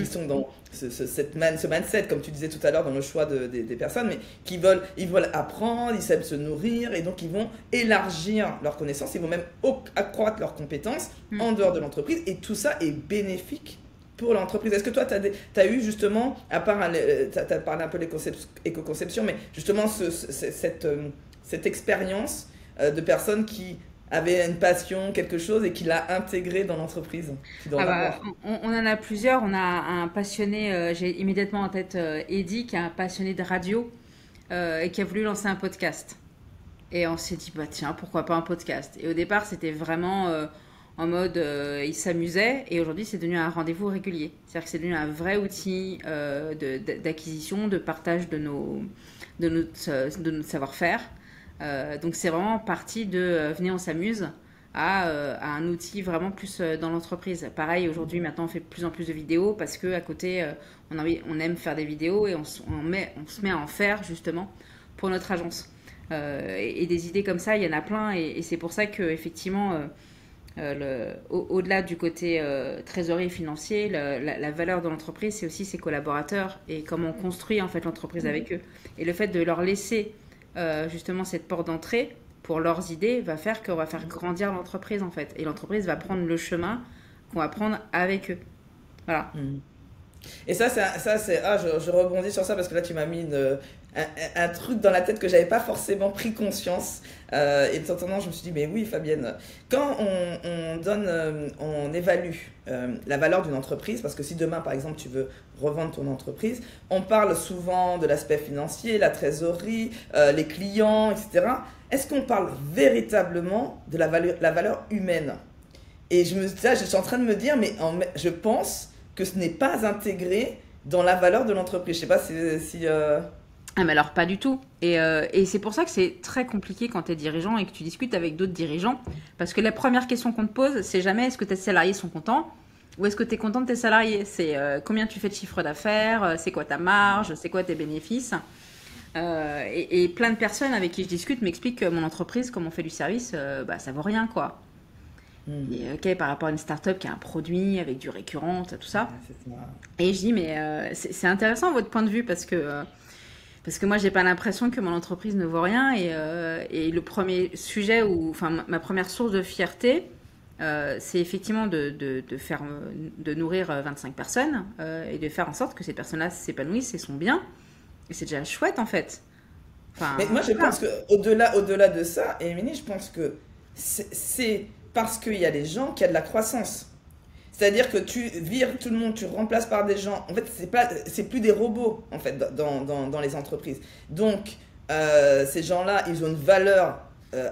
sont dans ce mindset, comme tu disais tout à l'heure, dans le choix des personnes, mais ils veulent apprendre, ils savent se nourrir, et donc ils vont élargir leurs connaissances, ils vont même accroître leurs compétences en dehors de l'entreprise, et tout ça est bénéfique pour l'entreprise. Est-ce que toi, tu as eu justement, à part, tu as parlé un peu de l'éco-conception, mais justement cette expérience de personnes qui avaient une passion, quelque chose, et qui l'a intégré dans l'entreprise? On en a plusieurs. On a un passionné, j'ai immédiatement en tête Eddy, qui est un passionné de radio et qui a voulu lancer un podcast. Et on s'est dit, bah tiens, pourquoi pas un podcast? Et au départ, c'était vraiment en mode, il s'amusait, et aujourd'hui, c'est devenu un rendez-vous régulier. C'est-à-dire que c'est devenu un vrai outil d'acquisition, de partage de notre savoir-faire. Donc c'est vraiment parti de venez on s'amuse à un outil vraiment plus dans l'entreprise. Pareil, aujourd'hui maintenant on fait de plus en plus de vidéos parce que à côté on aime faire des vidéos, et on se met à en faire justement pour notre agence. Et des idées comme ça, il y en a plein, et c'est pour ça que effectivement au-delà du côté trésorerie financier, la valeur de l'entreprise, c'est aussi ses collaborateurs et comment on construit en fait l'entreprise avec eux. Et le fait de leur laisser justement cette porte d'entrée pour leurs idées va faire qu'on va faire grandir l'entreprise en fait, et l'entreprise va prendre le chemin qu'on va prendre avec eux. Voilà. Et ça c'est je rebondis sur ça parce que là tu m'as mis un truc dans la tête que j'avais pas forcément pris conscience, et de temps en temps je me suis dit mais oui Fabienne, quand on évalue la valeur d'une entreprise, parce que si demain par exemple tu veux revendre ton entreprise, on parle souvent de l'aspect financier, la trésorerie, les clients, etc. Est-ce qu'on parle véritablement de la valeur humaine? Et là je suis en train de me dire, mais je pense que ce n'est pas intégré dans la valeur de l'entreprise. Je sais pas si Ah mais alors pas du tout. Et c'est pour ça que c'est très compliqué quand tu es dirigeant et que tu discutes avec d'autres dirigeants. Parce que la première question qu'on te pose, c'est jamais est-ce que tes salariés sont contents ou est-ce que tu es content de tes salariés. C'est combien tu fais de chiffre d'affaires, c'est quoi ta marge, c'est quoi tes bénéfices. Et plein de personnes avec qui je discute m'expliquent que mon entreprise, comme on fait du service, ça vaut rien quoi. Et, ok, par rapport à une start-up qui a un produit avec du récurrent, tout ça. Et je dis, mais c'est intéressant votre point de vue parce que moi, j'ai pas l'impression que mon entreprise ne vaut rien. Et le premier sujet, ma première source de fierté, c'est effectivement de nourrir 25 personnes et de faire en sorte que ces personnes-là s'épanouissent et sont bien. Et c'est déjà chouette en fait. Mais moi, je pense qu'au-delà de ça, Émilie, je pense que c'est parce qu'il y a des gens qui a de la croissance. C'est-à-dire que tu vires tout le monde, tu remplaces par des gens. En fait, c'est plus des robots en fait dans les entreprises. Donc ces gens-là, ils ont une valeur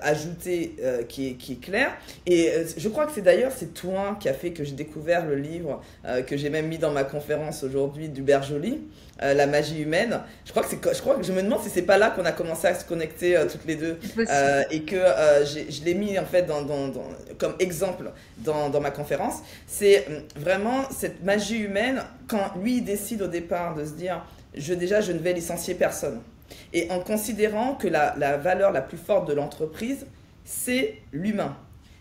ajoutée qui est claire. Et je crois que c'est toi qui a fait que j'ai découvert le livre que j'ai même mis dans ma conférence aujourd'hui d'Hubert Joly, La magie humaine. Je crois que je me demande si c'est pas là qu'on a commencé à se connecter toutes les deux, et que je l'ai mis en fait comme exemple dans ma conférence. C'est vraiment cette magie humaine quand lui il décide au départ de se dire je ne vais licencier personne. Et en considérant que la valeur la plus forte de l'entreprise, c'est l'humain,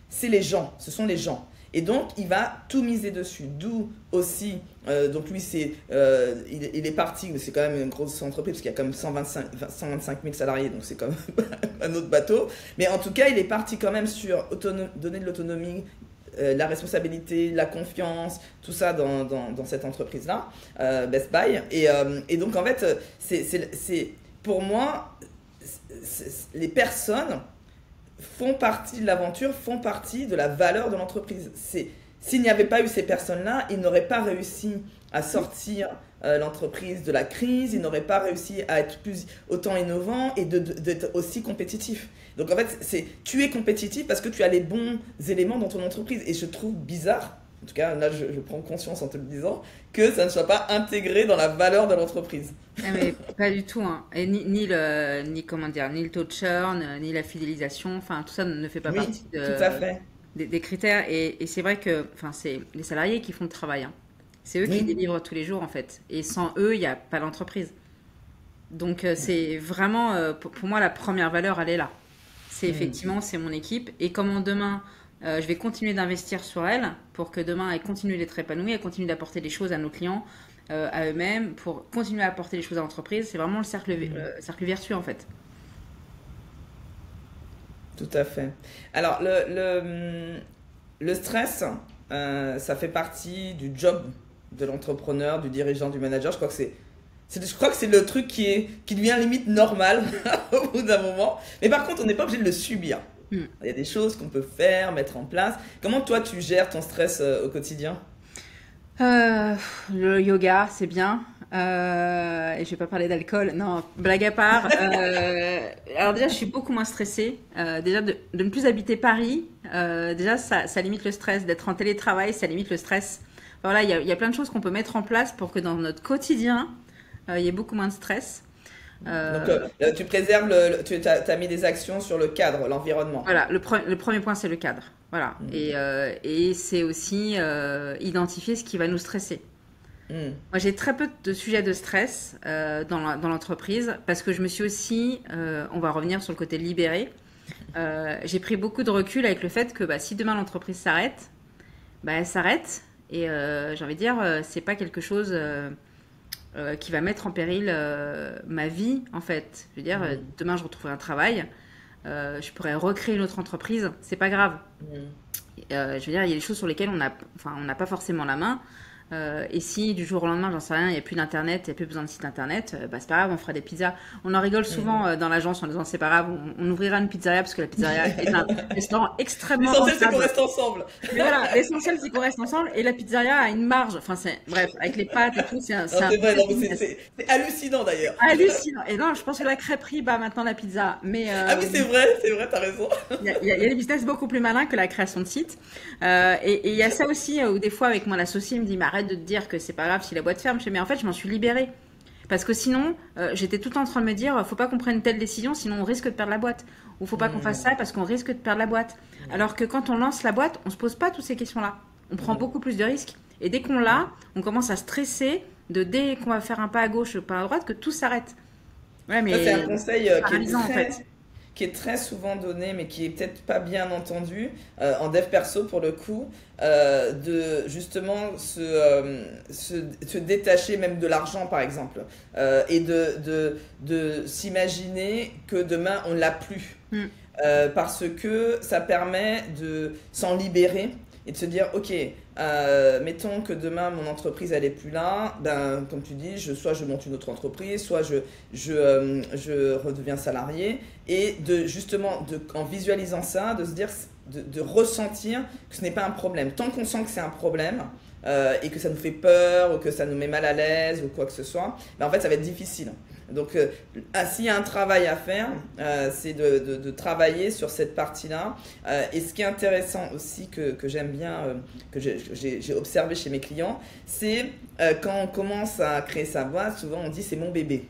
c'est les gens, ce sont les gens. Et donc, il va tout miser dessus. D'où aussi, donc lui, il est parti, mais c'est quand même une grosse entreprise, parce qu'il y a quand même 125 000 salariés, donc c'est quand même un autre bateau. Mais en tout cas, il est parti quand même sur donner de l'autonomie, la responsabilité, la confiance, tout ça dans cette entreprise-là, Best Buy. Et donc, en fait, pour moi, les personnes font partie de l'aventure, font partie de la valeur de l'entreprise. S'il n'y avait pas eu ces personnes-là, ils n'auraient pas réussi à sortir l'entreprise de la crise, ils n'auraient pas réussi à être autant innovants et d'être aussi compétitifs. Donc en fait, tu es compétitif parce que tu as les bons éléments dans ton entreprise. Et je trouve bizarre en tout cas là je prends conscience en te le disant, que ça ne soit pas intégré dans la valeur de l'entreprise. Ah, mais pas du tout, hein. Et ni comment dire, ni le taux de churn, ni la fidélisation, enfin tout ça ne fait pas Oui, partie tout à fait. des critères. Et c'est vrai que, enfin, c'est les salariés qui font le travail, hein. C'est eux qui Oui. délivrent tous les jours en fait. Et sans eux, il n'y a pas l'entreprise. Donc c'est vraiment, pour moi, la première valeur, elle est là. C'est effectivement, c'est mon équipe. Et comment demain, je vais continuer d'investir sur elle pour que demain, elle continue d'être épanouie, elle continue d'apporter des choses à nos clients, à eux-mêmes, pour continuer à apporter des choses à l'entreprise. C'est vraiment le cercle vertueux en fait. Tout à fait. Alors, le stress, ça fait partie du job de l'entrepreneur, du dirigeant, du manager. Je crois que je crois que c'est le truc qui devient limite normal au bout d'un moment. Mais par contre, on n'est pas obligé de le subir. Hmm. Il y a des choses qu'on peut faire, mettre en place. Comment toi, tu gères ton stress au quotidien? Euh, le yoga, c'est bien. Et je vais pas parler d'alcool. Non, blague à part. Alors déjà, je suis beaucoup moins stressée. Déjà, de ne plus habiter Paris, déjà, ça limite le stress. D'être en télétravail, ça limite le stress. Enfin, voilà, il y a plein de choses qu'on peut mettre en place pour que dans notre quotidien, il y ait beaucoup moins de stress. Donc, Euh, tu préserves, tu as mis des actions sur le cadre, l'environnement. voilà, le premier point, c'est le cadre. Voilà. Mm. Et c'est aussi identifier ce qui va nous stresser. Mm. Moi, j'ai très peu de sujets de stress dans l'entreprise parce que je me suis aussi, on va revenir sur le côté libéré, j'ai pris beaucoup de recul avec le fait que bah, si demain l'entreprise s'arrête, bah, elle s'arrête et j'ai envie de dire, c'est pas quelque chose qui va mettre en péril ma vie en fait. Je veux dire, Mm. demain je retrouverai un travail, je pourrais recréer une autre entreprise, c'est pas grave. Mm. Je veux dire, il y a des choses sur lesquelles on n'a pas forcément la main. Et si du jour au lendemain, j'en sais rien, il n'y a plus d'internet, il n'y a plus besoin de site internet, bah, c'est pas grave, on fera des pizzas. On en rigole souvent dans l'agence en disant c'est pas grave, on ouvrira une pizzeria parce que la pizzeria est un restaurant extrêmement L'essentiel, c'est qu'on rentable. reste ensemble. Mais voilà, l'essentiel c'est qu'on reste ensemble et la pizzeria a une marge. Enfin, bref, avec les pâtes et tout, Non, c'est un c'est vrai, non, mais business c'est hallucinant d'ailleurs. hallucinant. Et non, je pense que la crêperie bat maintenant la pizza. Mais Ah oui, c'est vrai, t'as raison. il y a des business beaucoup plus malins que la création de sites. Et il y a ça aussi où des fois avec moi l'associé me dit mais arrête de te dire que c'est pas grave si la boîte ferme. Je fais mais en fait je m'en suis libérée. Parce que sinon, j'étais tout le temps en train de me dire faut pas qu'on prenne telle décision sinon on risque de perdre la boîte. Ou faut pas qu'on fasse ça parce qu'on risque de perdre la boîte. Alors que quand on lance la boîte, on se pose pas toutes ces questions-là. On prend beaucoup plus de risques. Et dès qu'on l'a, on commence à stresser dès qu'on va faire un pas à gauche, un pas à droite, que tout s'arrête. Ouais, Ça, c'est un mais conseil c'est paralysant en fait. qui est très souvent donné, mais qui est peut-être pas bien entendu, en dev perso pour le coup, de justement se détacher même de l'argent par exemple, et de s'imaginer que demain on l'a plus. Mm. Parce que ça permet de s'en libérer et de se dire ok, mettons que demain mon entreprise elle est plus là, ben comme tu dis, soit je monte une autre entreprise, soit je redeviens salarié, et de justement en visualisant ça, de se dire, de ressentir que ce n'est pas un problème. Tant qu'on sent que c'est un problème, et que ça nous fait peur ou que ça nous met mal à l'aise ou quoi que ce soit, ben en fait ça va être difficile. Donc s'il y a un travail à faire, c'est de travailler sur cette partie-là. Et ce qui est intéressant aussi que j'aime bien, que j'ai observé chez mes clients, c'est quand on commence à créer sa boîte, souvent on dit c'est mon bébé.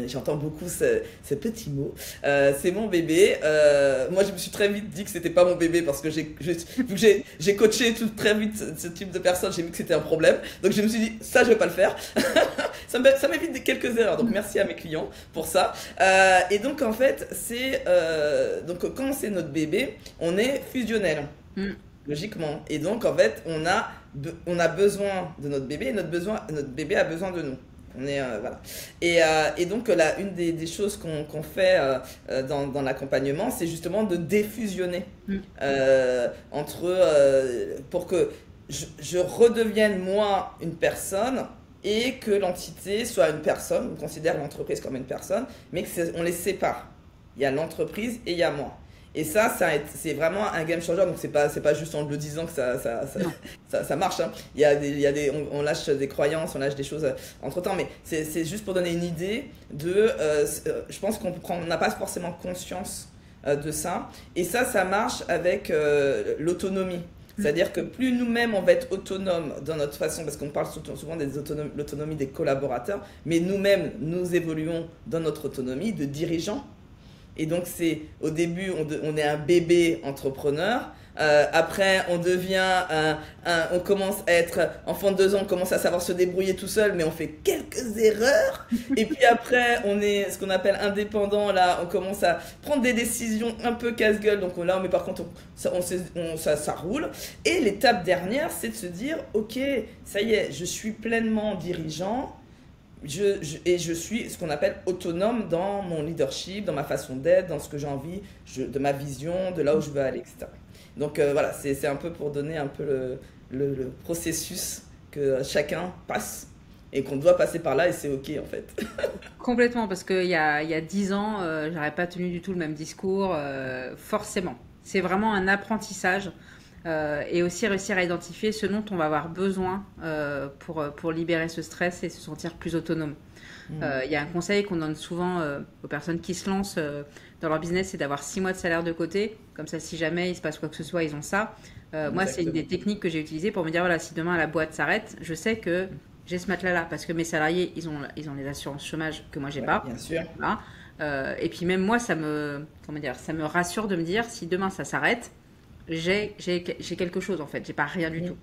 J'entends beaucoup ce petit mot. C'est mon bébé. Moi, je me suis très vite dit que c'était pas mon bébé parce que vu que j'ai coaché très vite ce type de personnes, j'ai vu que c'était un problème. Donc, je me suis dit, ça, je vais pas le faire. Ça m'évite quelques erreurs. Donc, merci à mes clients pour ça. Et donc, en fait, donc quand c'est notre bébé, on est fusionnel. Logiquement. Et donc, en fait, on a besoin de notre bébé et notre bébé a besoin de nous. Voilà. Et donc là, une des choses qu'on fait dans l'accompagnement, c'est justement de défusionner pour que je redevienne moi une personne et que l'entité soit une personne. On considère l'entreprise comme une personne, mais on les sépare. Il y a l'entreprise et il y a moi. Et ça c'est vraiment un game changer. Donc c'est pas juste en le disant que ça marche. Hein. On lâche des croyances, on lâche des choses entre temps, mais c'est juste pour donner une idée je pense qu'on n'a pas forcément conscience de ça. Et ça marche avec l'autonomie. C'est-à-dire que plus nous-mêmes, on va être autonomes dans notre façon, parce qu'on parle souvent de l'autonomie des collaborateurs, mais nous-mêmes, nous évoluons dans notre autonomie de dirigeants. Et donc, c'est au début, on est un bébé entrepreneur. Après, on devient on commence à être enfant de 2 ans, on commence à savoir se débrouiller tout seul, mais on fait quelques erreurs. Et puis après, on est ce qu'on appelle indépendant. Là, on commence à prendre des décisions un peu casse-gueule. Donc là, mais par contre, ça roule. Et l'étape dernière, c'est de se dire, ok, ça y est, je suis pleinement dirigeant. Et je suis ce qu'on appelle autonome dans mon leadership, dans ma façon d'être, dans ce que j'ai envie, de ma vision, de là où je veux aller, etc. Donc voilà, c'est un peu pour donner un peu le processus que chacun passe et qu'on doit passer par là et c'est ok en fait. Complètement, parce qu'il y a 10 ans, j'aurais pas tenu du tout le même discours, forcément. C'est vraiment un apprentissage et aussi réussir à identifier ce dont on va avoir besoin pour libérer ce stress et se sentir plus autonome. Il y a un conseil qu'on donne souvent aux personnes qui se lancent dans leur business, c'est d'avoir 6 mois de salaire de côté. Comme ça, si jamais il se passe quoi que ce soit, ils ont ça. Moi, c'est une des techniques que j'ai utilisées pour me dire, voilà, si demain la boîte s'arrête, je sais que j'ai ce matelas-là. Parce que mes salariés, ils ont les assurances chômage que moi, j'ai pas. Bien sûr. Voilà. Et puis même moi, ça me rassure de me dire, si demain ça s'arrête, j'ai quelque chose en fait. J'ai pas rien du tout.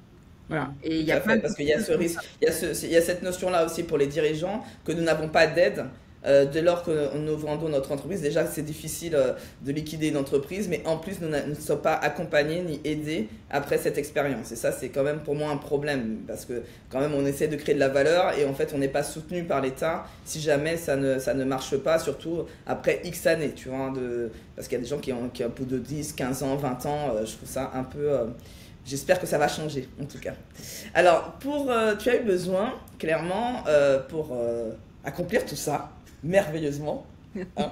Voilà. Et il y a parce qu'il y a ce risque, il y a cette notion-là aussi pour les dirigeants que nous n'avons pas d'aide. Dès lors que nous vendons notre entreprise, déjà c'est difficile de liquider une entreprise, mais en plus nous ne sommes pas accompagnés ni aidés après cette expérience. Et ça c'est quand même pour moi un problème, parce que quand même on essaie de créer de la valeur et en fait on n'est pas soutenu par l'État si jamais ça ne marche pas, surtout après X années, tu vois, parce qu'il y a des gens qui ont un peu de 10, 15 ans, 20 ans, je trouve ça un peu... J'espère que ça va changer, en tout cas. Alors, tu as eu besoin, clairement, pour accomplir tout ça, merveilleusement. Hein.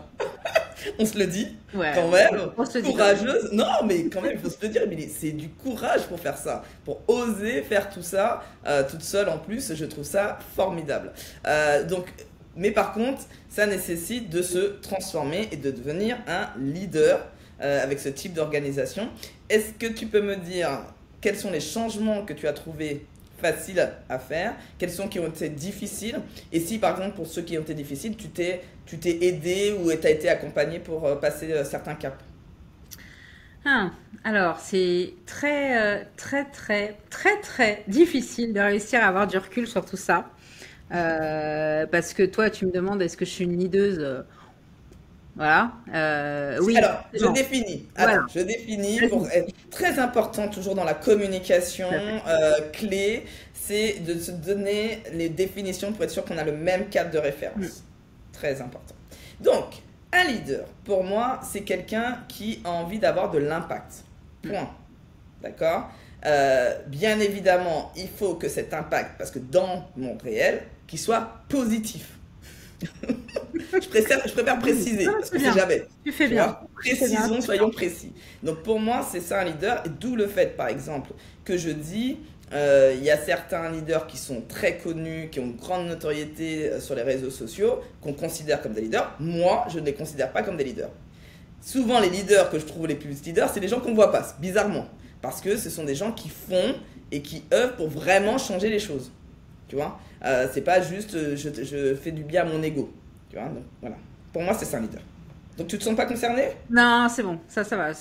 On se le dit, ouais, quand même. Courageuse. Non, mais quand même, il faut se le dire. Mais c'est du courage pour faire ça. Pour oser faire tout ça, toute seule en plus, je trouve ça formidable. Mais par contre, ça nécessite de se transformer et de devenir un leader avec ce type d'organisation. Est-ce que tu peux me dire quels sont les changements que tu as trouvés faciles à faire, quels sont qui ont été difficiles, et si par exemple pour ceux qui ont été difficiles, tu t'es aidé ou tu as été accompagné pour passer certains caps? Alors, c'est très, très, très, très, très difficile de réussir à avoir du recul sur tout ça. Parce que toi, tu me demandes est-ce que je suis une leaduse. Voilà. Oui. Alors, je définis. Voilà. Je définis pour être très important toujours dans la communication clé, c'est de se donner les définitions pour être sûr qu'on a le même cadre de référence. Très important. Donc, un leader, pour moi, c'est quelqu'un qui a envie d'avoir de l'impact. Point. D'accord? Bien évidemment, il faut que cet impact, parce que dans le monde réel, qu'il soit positif. je préfère préciser, parce que c'est jamais. Tu fais bien. Précisons, soyons précis. Donc pour moi, c'est ça un leader, et d'où le fait, par exemple, que je dis, il y a certains leaders qui sont très connus, qui ont une grande notoriété sur les réseaux sociaux, qu'on considère comme des leaders. Moi, je ne les considère pas comme des leaders. Souvent, les leaders que je trouve les plus leaders, c'est les gens qu'on ne voit pas, bizarrement. Parce que ce sont des gens qui font et qui œuvrent pour vraiment changer les choses. Tu vois, c'est pas juste je fais du bien à mon ego. Tu vois, donc voilà. Pour moi, c'est ça un leader. Donc tu te sens pas concerné? Non, c'est bon, ça va.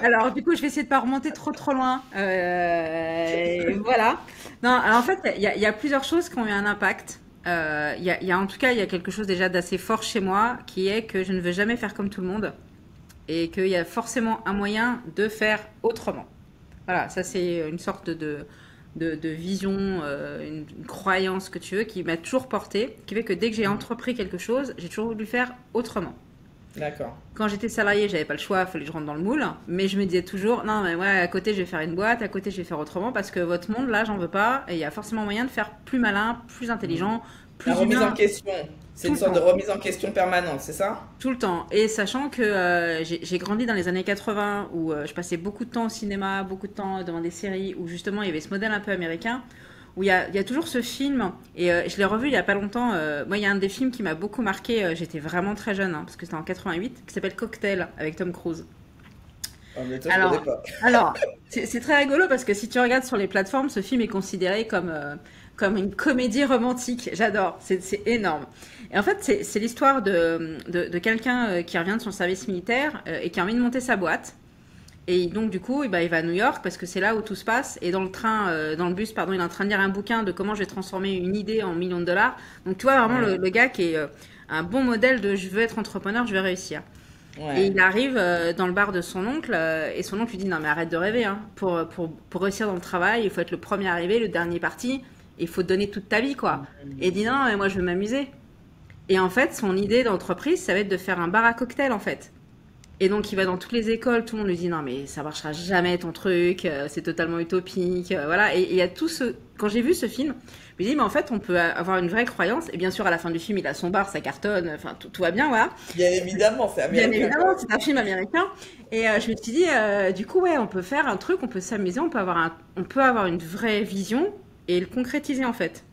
Alors du coup, je vais essayer de pas remonter trop loin. Voilà. Non, alors en fait, il y a plusieurs choses qui ont eu un impact. En tout cas, il y a quelque chose déjà d'assez fort chez moi, qui est que je ne veux jamais faire comme tout le monde, et qu'il y a forcément un moyen de faire autrement. Voilà, ça c'est une sorte de vision, une croyance que tu veux, qui m'a toujours portée, qui fait que dès que j'ai entrepris quelque chose, j'ai toujours voulu faire autrement. D'accord. Quand j'étais salariée, j'avais pas le choix, il fallait que je rentre dans le moule, mais je me disais toujours, non mais ouais, à côté je vais faire une boîte, à côté je vais faire autrement, parce que votre monde là, j'en veux pas, et il y a forcément moyen de faire plus malin, plus intelligent, plus La remise humain. en question, c'est une sorte de remise en question permanente, c'est ça? Tout le temps. Et sachant que j'ai grandi dans les années 80 où je passais beaucoup de temps au cinéma, beaucoup de temps devant des séries où justement il y avait ce modèle un peu américain où il y a toujours ce film et je l'ai revu il y a pas longtemps. Moi, il y a un des films qui m'a beaucoup marqué. J'étais vraiment très jeune parce que c'était en 88, qui s'appelle Cocktail avec Tom Cruise. Ah, mais toi, je connais Alors, pas. alors, c'est très rigolo parce que si tu regardes sur les plateformes, ce film est considéré comme une comédie romantique. J'adore, c'est énorme. Et en fait, c'est l'histoire de quelqu'un qui revient de son service militaire et qui a envie de monter sa boîte. Et donc, du coup, eh ben, il va à New York parce que c'est là où tout se passe. Et dans le bus, pardon, il est en train de lire un bouquin de comment je vais transformer une idée en millions de dollars. Donc, tu vois vraiment Ouais, le gars qui est un bon modèle de je veux être entrepreneur, je vais réussir. Et ouais. il arrive dans le bar de son oncle et son oncle lui dit non mais arrête de rêver hein. Pour réussir dans le travail il faut être le premier arrivé, le dernier parti, il faut te donner toute ta vie quoi. Et il dit non mais moi je veux m'amuser. Et en fait son idée d'entreprise ça va être de faire un bar à cocktail en fait. Et donc il va dans toutes les écoles, tout le monde lui dit non mais ça marchera jamais ton truc, c'est totalement utopique, voilà. Et il y a tout ce... Quand j'ai vu ce film, je me dis mais en fait on peut avoir une vraie croyance. Et bien sûr à la fin du film il a son bar, ça cartonne, enfin tout va bien, voilà. Bien évidemment, c'est Bien américain, évidemment, quoi. c'est un film américain. Et je me suis dit, du coup, ouais, on peut faire un truc, on peut s'amuser, on peut avoir une vraie vision et le concrétiser en fait.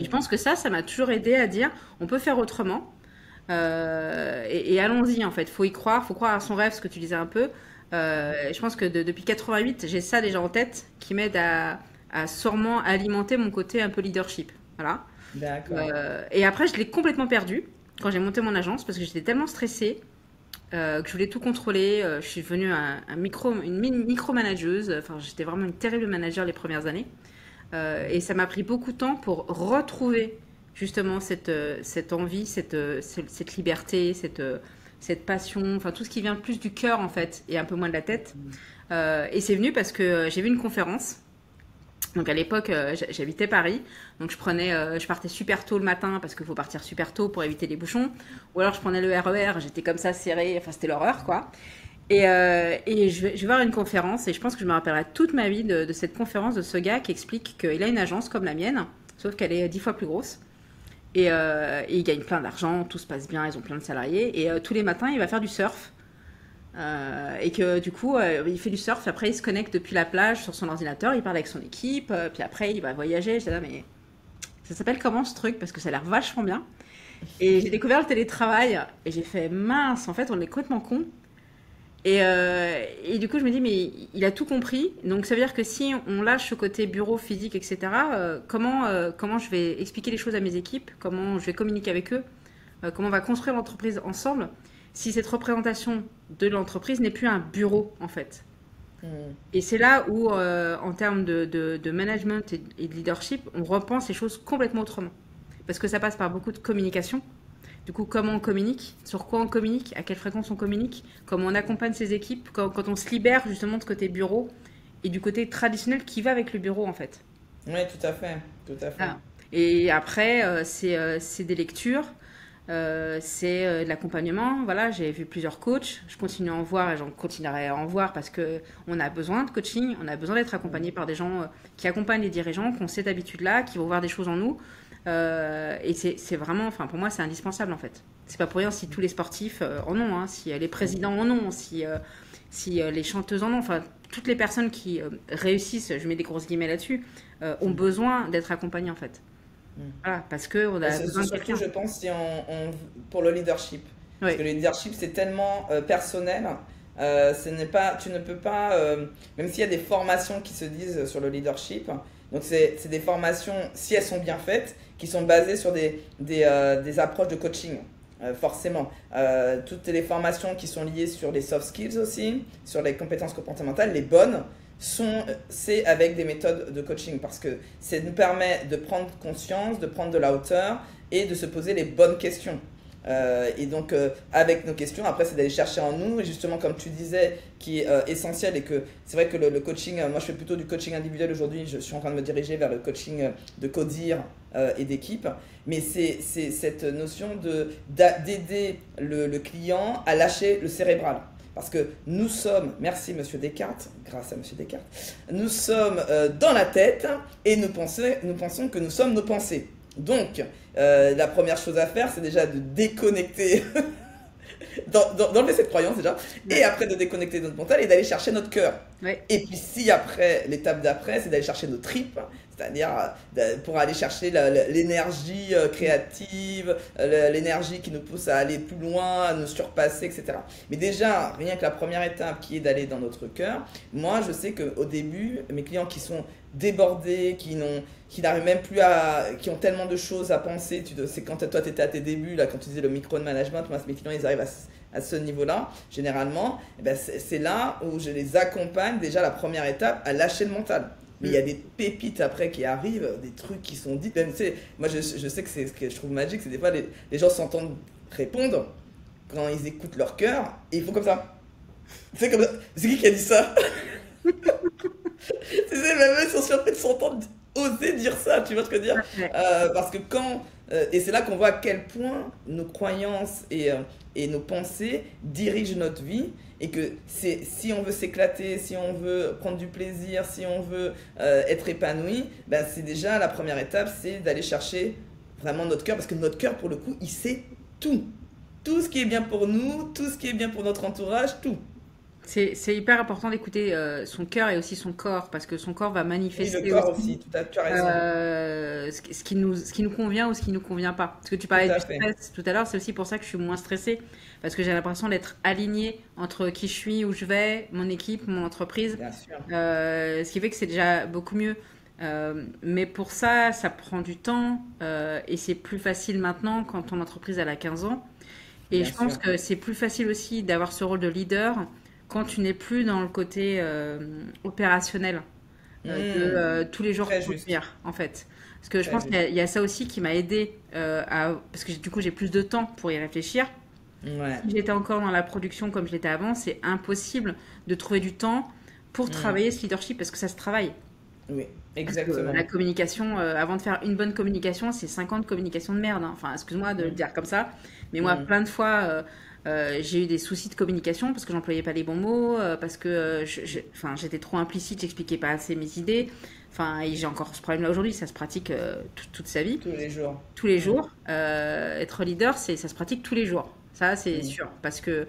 Et je Hmm. pense que ça m'a toujours aidé à dire, on peut faire autrement. Et allons-y en fait, faut y croire, faut croire à son rêve, ce que tu disais un peu. Je pense que depuis 88, j'ai ça déjà en tête qui m'aide à sûrement alimenter mon côté un peu leadership. Voilà. D'accord. Et après, je l'ai complètement perdu quand j'ai monté mon agence parce que j'étais tellement stressée que je voulais tout contrôler. Je suis devenue une micromanageuse. Enfin, j'étais vraiment une terrible manager les premières années. Et ça m'a pris beaucoup de temps pour retrouver justement cette envie, cette liberté, cette passion, enfin tout ce qui vient plus du cœur en fait et un peu moins de la tête. Et c'est venu parce que j'ai vu une conférence. Donc à l'époque, j'habitais Paris, donc je partais super tôt le matin parce qu'il faut partir super tôt pour éviter les bouchons, ou alors je prenais le RER, j'étais comme ça serrée, enfin c'était l'horreur quoi. Et je vais voir une conférence et je pense que je me rappellerai toute ma vie de cette conférence de ce gars qui explique qu'il a une agence comme la mienne, sauf qu'elle est 10 fois plus grosse. Et il gagne plein d'argent, tout se passe bien, ils ont plein de salariés. Et tous les matins, il va faire du surf. Et que du coup, il fait du surf, après il se connecte depuis la plage sur son ordinateur, il parle avec son équipe, puis après il va voyager. J'étais là, mais ça s'appelle comment ce truc? Parce que ça a l'air vachement bien. Et j'ai découvert le télétravail et j'ai fait mince, en fait on est complètement con. Et du coup je me dis, mais il a tout compris. Donc ça veut dire que si on lâche ce côté bureau physique, etc., comment je vais expliquer les choses à mes équipes, comment je vais communiquer avec eux, comment on va construire l'entreprise ensemble, si cette représentation de l'entreprise n'est plus un bureau en fait. Hmm. Et c'est là où, en termes de management et de leadership, on repense les choses complètement autrement. Parce que ça passe par beaucoup de communication. Du coup, comment on communique, sur quoi on communique, à quelle fréquence on communique, comment on accompagne ses équipes, quand on se libère justement de ce côté bureau et du côté traditionnel qui va avec le bureau en fait. Oui, tout à fait, tout à fait. Voilà. Et après, c'est des lectures, c'est de l'accompagnement. Voilà, j'ai vu plusieurs coachs. Je continue à en voir et j'en continuerai à en voir parce que on a besoin de coaching, on a besoin d'être accompagné par des gens qui accompagnent les dirigeants, qui ont cette habitude-là, qui vont voir des choses en nous. Et c'est vraiment, enfin pour moi, c'est indispensable en fait. C'est pas pour rien si tous les sportifs en ont, hein, si les présidents en ont, si les chanteuses en ont, enfin toutes les personnes qui réussissent, je mets des grosses guillemets là-dessus, ont besoin d'être accompagnées en fait. Hmm. Voilà, parce qu'on Et a c'est besoin de surtout, quelqu'un. je pense, si pour le leadership. Parce Oui, que le leadership, c'est tellement personnel. Ce n'est pas, tu ne peux pas, même s'il y a des formations qui se disent sur le leadership, donc c'est des formations, si elles sont bien faites, qui sont basées sur des approches de coaching. Forcément. Toutes les formations qui sont liées sur les soft skills aussi, sur les compétences comportementales, les bonnes, c'est avec des méthodes de coaching parce que ça nous permet de prendre conscience, de prendre de la hauteur et de se poser les bonnes questions. Et donc, avec nos questions, après, c'est d'aller chercher en nous, et justement, comme tu disais, qui est essentiel, et que c'est vrai que le coaching, moi je fais plutôt du coaching individuel aujourd'hui, je suis en train de me diriger vers le coaching de codir et d'équipe, mais c'est cette notion d'aider le client à lâcher le cérébral. Parce que nous sommes, merci Monsieur Descartes, grâce à Monsieur Descartes, nous sommes dans la tête et nous pensons que nous sommes nos pensées. Donc, la première chose à faire, c'est déjà de déconnecter, d'enlever cette croyance déjà, et après de déconnecter notre mental et d'aller chercher notre cœur. oui, Et puis si après, l'étape d'après, c'est d'aller chercher nos tripes, c'est-à-dire pour aller chercher l'énergie créative, l'énergie qui nous pousse à aller plus loin, à nous surpasser, etc. Mais déjà, rien que la première étape qui est d'aller dans notre cœur, moi je sais qu'au début, mes clients qui sont débordés, qui n'arrivent même plus qui ont tellement de choses à penser, c'est quand toi tu étais à tes débuts, là, quand tu disais le micro-management, moi mes clients ils arrivent à ce niveau-là, généralement, eh ben, c'est là où je les accompagne déjà la première étape à lâcher le mental. Mais il y a des pépites après qui arrivent, des trucs qui sont dits. Même, tu sais, moi, je sais que c'est ce que je trouve magique, c'est des fois les gens s'entendent répondre quand ils écoutent leur cœur et ils font comme ça. C'est comme ça. C'est qui a dit ça? C'est même eux sont surpris de s'entendre oser dire ça, tu vois ce que je veux dire? Parce que et c'est là qu'on voit à quel point nos croyances et nos pensées dirigent notre vie. Et que si on veut s'éclater, si on veut prendre du plaisir, si on veut être épanoui, ben c'est déjà la première étape, c'est d'aller chercher vraiment notre cœur. Parce que notre cœur, pour le coup, il sait tout. Tout ce qui est bien pour nous, tout ce qui est bien pour notre entourage, tout. C'est hyper important d'écouter son cœur et aussi son corps, parce que son corps va Oui, manifester le corps aussi, tu as raison. ce qui nous convient ou ce qui nous convient pas. Parce que tu Tout parlais à du fait. stress tout à l'heure, c'est aussi pour ça que je suis moins stressée, parce que j'ai l'impression d'être alignée entre qui je suis, où je vais, mon équipe, mon entreprise, Bien sûr. ce qui fait que c'est déjà beaucoup mieux. Mais pour ça, ça prend du temps et c'est plus facile maintenant quand ton entreprise elle a 15 ans. Et Bien je pense sûr. que c'est plus facile aussi d'avoir ce rôle de leader quand tu n'es plus dans le côté opérationnel tous les jours Très juste. produire en fait. Parce que je Très pense juste. il y a ça aussi qui m'a aidé parce que du coup j'ai plus de temps pour y réfléchir. Ouais. Si j'étais encore dans la production comme je l'étais avant, c'est impossible de trouver du temps pour Mm. travailler ce leadership parce que ça se travaille. Oui, Parce que la exactement. communication, avant de faire une bonne communication, c'est 50 communications de merde, hein. Enfin, excuse-moi de le Mm. dire comme ça, mais moi, Mm. plein de fois, j'ai eu des soucis de communication parce que j'employais pas les bons mots, parce que enfin, j'étais trop implicite, j'expliquais pas assez mes idées. Enfin, et j'ai encore ce problème-là aujourd'hui, ça se pratique toute sa vie, Tous les jours. tous les Mm. jours. Être leader, ça se pratique tous les jours. Ça, c'est Mm. sûr. Parce que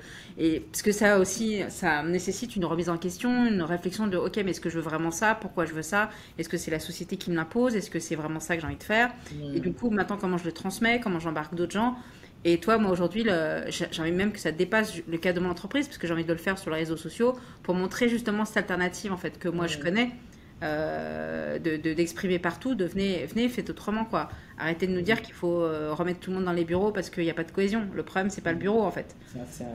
ça aussi, ça nécessite une remise en question, une réflexion de, OK, mais est-ce que je veux vraiment ça? Pourquoi je veux ça? Est-ce que c'est la société qui me l'impose? Est-ce que c'est vraiment ça que j'ai envie de faire? Et du Mm. coup, maintenant, comment je le transmets? Comment j'embarque d'autres gens? Et toi, moi, aujourd'hui, j'ai envie même que ça dépasse le cadre de mon entreprise, parce que j'ai envie de le faire sur les réseaux sociaux pour montrer justement cette alternative, en fait, que moi, je Mm. connais, d'exprimer partout, venez, faites autrement, quoi. Arrêtez de nous dire qu'il faut remettre tout le monde dans les bureaux parce qu'il n'y a pas de cohésion. Le problème, c'est pas le bureau, en fait. C'est vrai.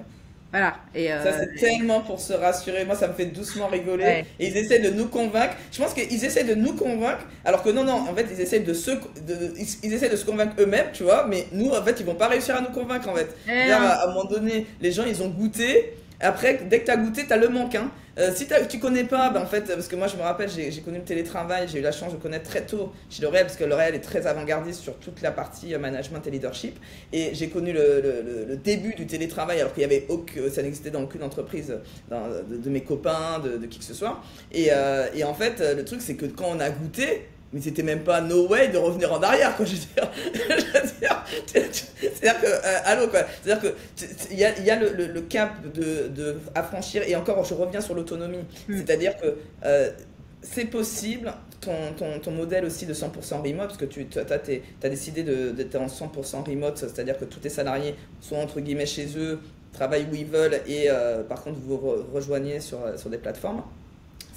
Voilà. Et Ça, c'est tellement pour se rassurer. Moi, ça me fait doucement rigoler. ouais. Et ils essaient de nous convaincre. Je pense qu'ils essaient de nous convaincre, alors que non, non, en fait, ils essaient ils essaient de se convaincre eux-mêmes, tu vois. Mais nous, en fait, ils vont pas réussir à nous convaincre, en fait. Eh C'est-à-dire, non. à un moment donné, les gens, ils ont goûté. Après, dès que tu as goûté, tu as le manque, hein. Si tu connais pas, ben en fait, parce que moi je me rappelle, j'ai connu le télétravail, j'ai eu la chance de connaître très tôt chez L'Oréal, parce que L'Oréal est très avant-gardiste sur toute la partie management et leadership. Et j'ai connu le début du télétravail, alors qu'il y avait ça n'existait dans aucune entreprise de mes copains, de qui que ce soit. Et en fait, le truc, c'est que quand on a goûté, mais c'était même pas no way de revenir en arrière, quoi. Je veux dire, c'est-à-dire que, allô, quoi. C'est-à-dire que il y a le cap à franchir, et encore, je reviens sur l'autonomie. Mm. C'est-à-dire que c'est possible, ton modèle aussi de 100% remote, parce que tu as décidé d'être en 100% remote, c'est-à-dire que tous tes salariés sont entre guillemets chez eux, travaillent où ils veulent, et par contre, vous rejoignez sur des plateformes.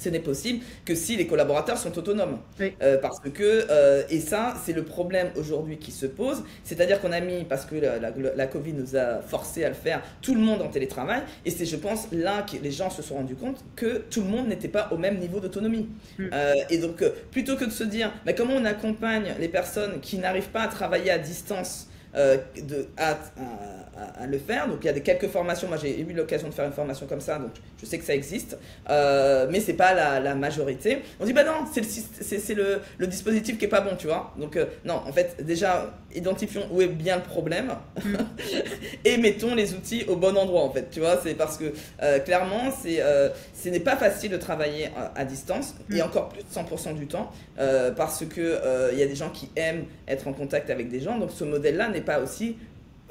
Ce n'est possible que si les collaborateurs sont autonomes. Oui. Parce que, et ça, c'est le problème aujourd'hui qui se pose. C'est-à-dire qu'on a mis, parce que la Covid nous a forcé à le faire, tout le monde en télétravail. Et c'est, je pense, là que les gens se sont rendus compte que tout le monde n'était pas au même niveau d'autonomie. Mm. Et donc, plutôt que de se dire, mais comment on accompagne les personnes qui n'arrivent pas à travailler à distance à le faire. Donc il y a quelques formations, moi j'ai eu l'occasion de faire une formation comme ça, donc je sais que ça existe, mais c'est pas la majorité. On dit bah non, c'est le dispositif qui est pas bon, tu vois. Donc non, en fait déjà identifions où est bien le problème et mettons les outils au bon endroit, en fait, tu vois. C'est parce que clairement ce n'est pas facile de travailler à distance, et encore plus de 100% du temps, parce que il y a des gens qui aiment être en contact avec des gens, donc ce modèle-là n'est pas aussi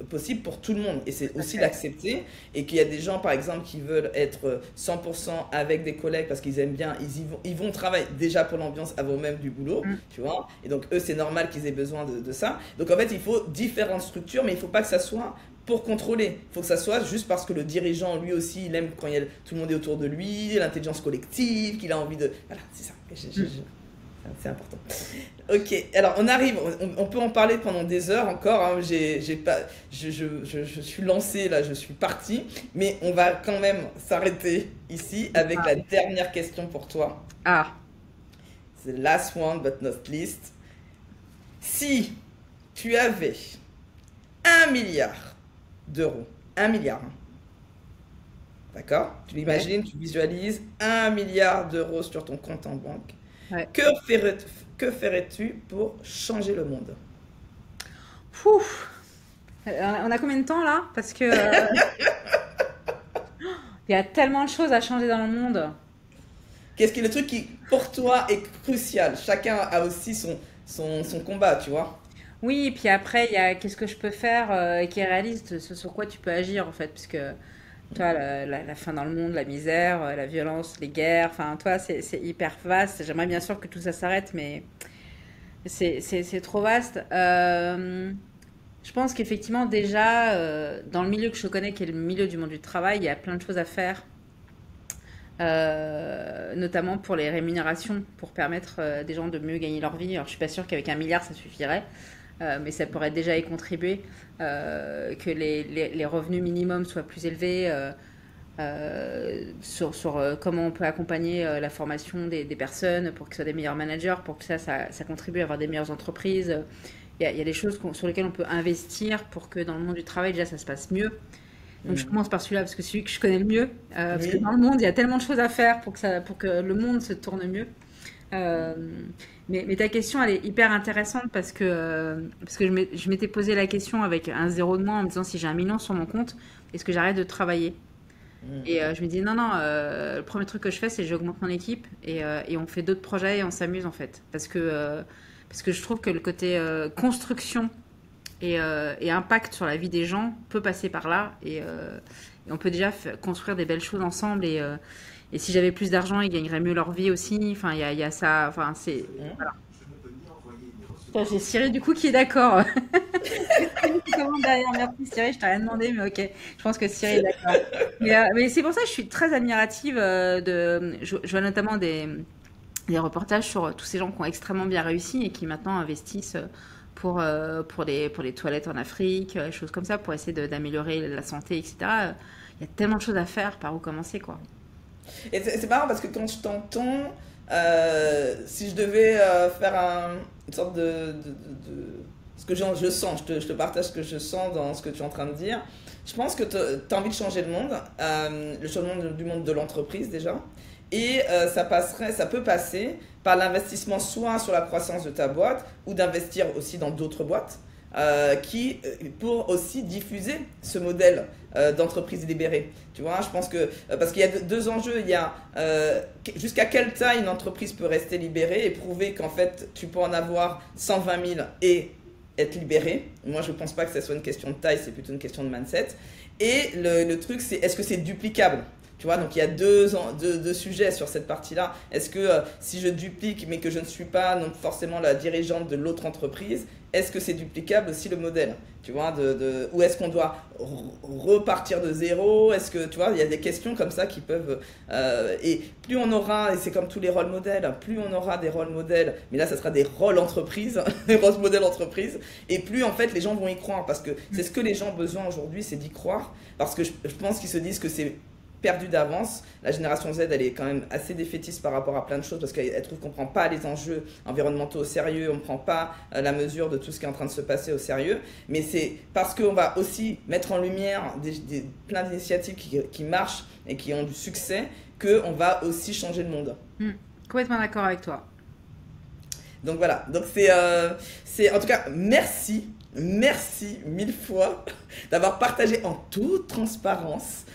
possible pour tout le monde. Et c'est aussi Ok. l'accepter. Et qu'il y a des gens, par exemple, qui veulent être 100% avec des collègues parce qu'ils aiment bien, ils vont travailler déjà pour l'ambiance avant même du boulot, Mm. tu vois. Et donc, eux, c'est normal qu'ils aient besoin de ça. Donc, en fait, il faut différentes structures, mais il ne faut pas que ça soit pour contrôler. Il faut que ça soit juste parce que le dirigeant, lui aussi, il aime quand tout le monde est autour de lui, l'intelligence collective, qu'il a envie de... Voilà, c'est ça. C'est important. Ok, alors on arrive, on peut en parler pendant des heures encore. Hein, j'ai pas, je suis lancé là, je suis parti, mais on va quand même s'arrêter ici avec la dernière question pour toi. Ah, C'est the last one but not least. Si tu avais 1 milliard d'euros, 1 milliard, hein, d'accord? Tu l'imagines, tu visualises 1 milliard d'euros sur ton compte en banque. ouais. Que que ferais-tu pour changer le monde? Pouf. On a combien de temps là? Parce que il y a tellement de choses à changer dans le monde. Qu'est-ce qui est le truc qui, pour toi, est crucial? Chacun a aussi son combat, tu vois. Oui, et puis après, il y a qu'est-ce que je peux faire qui est réaliste, ce sur quoi tu peux agir en fait, parce que toi, la faim dans le monde, la misère, la violence, les guerres, enfin, toi, c'est hyper vaste. J'aimerais bien sûr que tout ça s'arrête, mais c'est trop vaste. Je pense qu'effectivement, déjà, dans le milieu que je connais, qui est le milieu du monde du travail, il y a plein de choses à faire, notamment pour les rémunérations, pour permettre des gens de mieux gagner leur vie. Alors, je suis pas sûre qu'avec 1 milliard, ça suffirait, mais ça pourrait déjà y contribuer, que les revenus minimums soient plus élevés, sur comment on peut accompagner la formation des personnes pour qu'ils soient des meilleurs managers, pour que ça contribue à avoir des meilleures entreprises. Il y a des choses sur lesquelles on peut investir pour que dans le monde du travail, déjà, ça se passe mieux. Donc je Mhm. commence par celui-là parce que c'est celui que je connais le mieux. Parce que Oui. dans le monde, il y a tellement de choses à faire pour que le monde se tourne mieux. Euh, mais ta question, elle est hyper intéressante parce que je m'étais posé la question avec un zéro de moins en me disant si j'ai 1 million sur mon compte, est-ce que j'arrête de travailler? Mhm. Et je me dis non, non, le premier truc que je fais, c'est que j'augmente mon équipe et on fait d'autres projets et on s'amuse en fait. Parce que je trouve que le côté construction et impact sur la vie des gens peut passer par là et on peut déjà construire des belles choses ensemble et si j'avais plus d'argent, ils gagneraient mieux leur vie aussi. Enfin, il y a ça. Enfin, c'est Mhm. voilà. Putain, j'ai Cyril du coup qui est d'accord. Cyril qui commande derrière. Merci Cyril, je t'ai rien demandé, mais ok. Je pense que Cyril est d'accord. Mais c'est pour ça que je suis très admirative je vois notamment des reportages sur tous ces gens qui ont extrêmement bien réussi et qui maintenant investissent pour les toilettes en Afrique, choses comme ça, pour essayer d'améliorer la santé, etc. Il y a tellement de choses à faire, par où commencer, quoi. Et c'est marrant parce que quand je t'entends, si je devais faire une sorte ce que je sens, je te partage ce que je sens dans ce que tu es en train de dire. Je pense que tu as envie de changer le monde, le changement du monde de l'entreprise déjà. Et ça peut passer par l'investissement soit sur la croissance de ta boîte ou d'investir aussi dans d'autres boîtes pour aussi diffuser ce modèle d'entreprise libérée. Tu vois, je pense que parce qu'il y a deux enjeux, il y a jusqu'à quelle taille une entreprise peut rester libérée et prouver qu'en fait tu peux en avoir 120 000 et être libéré. Moi, je ne pense pas que ça soit une question de taille, c'est plutôt une question de mindset. Et le truc, c'est est-ce que c'est duplicable? Tu vois, donc il y a deux sujets sur cette partie-là. Est-ce que si je duplique mais que je ne suis pas non forcément la dirigeante de l'autre entreprise, est-ce que c'est duplicable aussi le modèle? Tu vois, ou est-ce qu'on doit repartir de zéro? Est-ce que, tu vois, il y a des questions comme ça qui peuvent... et plus on aura, et c'est comme tous les rôles modèles, plus on aura des rôles modèles, mais là, ça sera des rôles entreprises, des rôles modèles entreprises, et plus en fait les gens vont y croire, parce que c'est ce que les gens ont besoin aujourd'hui, c'est d'y croire, parce que je pense qu'ils se disent que c'est perdu d'avance. La génération Z, elle est quand même assez défaitiste par rapport à plein de choses parce qu'elle trouve qu'on ne prend pas les enjeux environnementaux au sérieux, on ne prend pas la mesure de tout ce qui est en train de se passer au sérieux. Mais c'est parce qu'on va aussi mettre en lumière plein d'initiatives qui marchent et qui ont du succès qu'on va aussi changer le monde. Hmm. Complètement d'accord avec toi. Donc voilà, donc c'est en tout cas merci Merci mille fois d'avoir partagé en toute transparence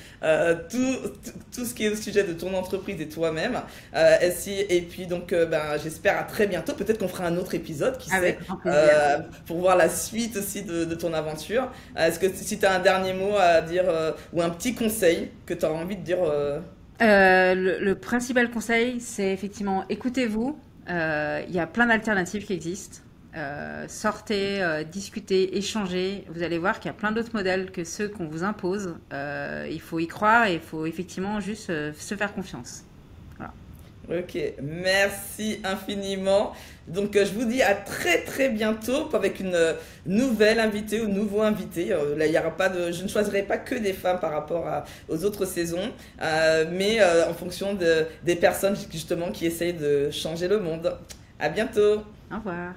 tout ce qui est au sujet de ton entreprise et toi-même. Et puis donc, j'espère à très bientôt. Peut-être qu'on fera un autre épisode, qui sait, Avec grand plaisir. pour voir la suite aussi de ton aventure. Est-ce que si tu as un dernier mot à dire ou un petit conseil que tu auras envie de dire Le principal conseil, c'est effectivement écoutez-vous. Il y a plein d'alternatives qui existent. Sortez, discutez, échangez. Vous allez voir qu'il y a plein d'autres modèles que ceux qu'on vous impose. Il faut y croire et il faut effectivement juste se faire confiance. Voilà. Ok, merci infiniment. Donc, je vous dis à très très bientôt avec une nouvelle invitée ou nouveau invité. Là, il y aura pas je ne choisirai pas que des femmes par rapport aux autres saisons, mais en fonction des personnes justement qui essayent de changer le monde. À bientôt. Au revoir.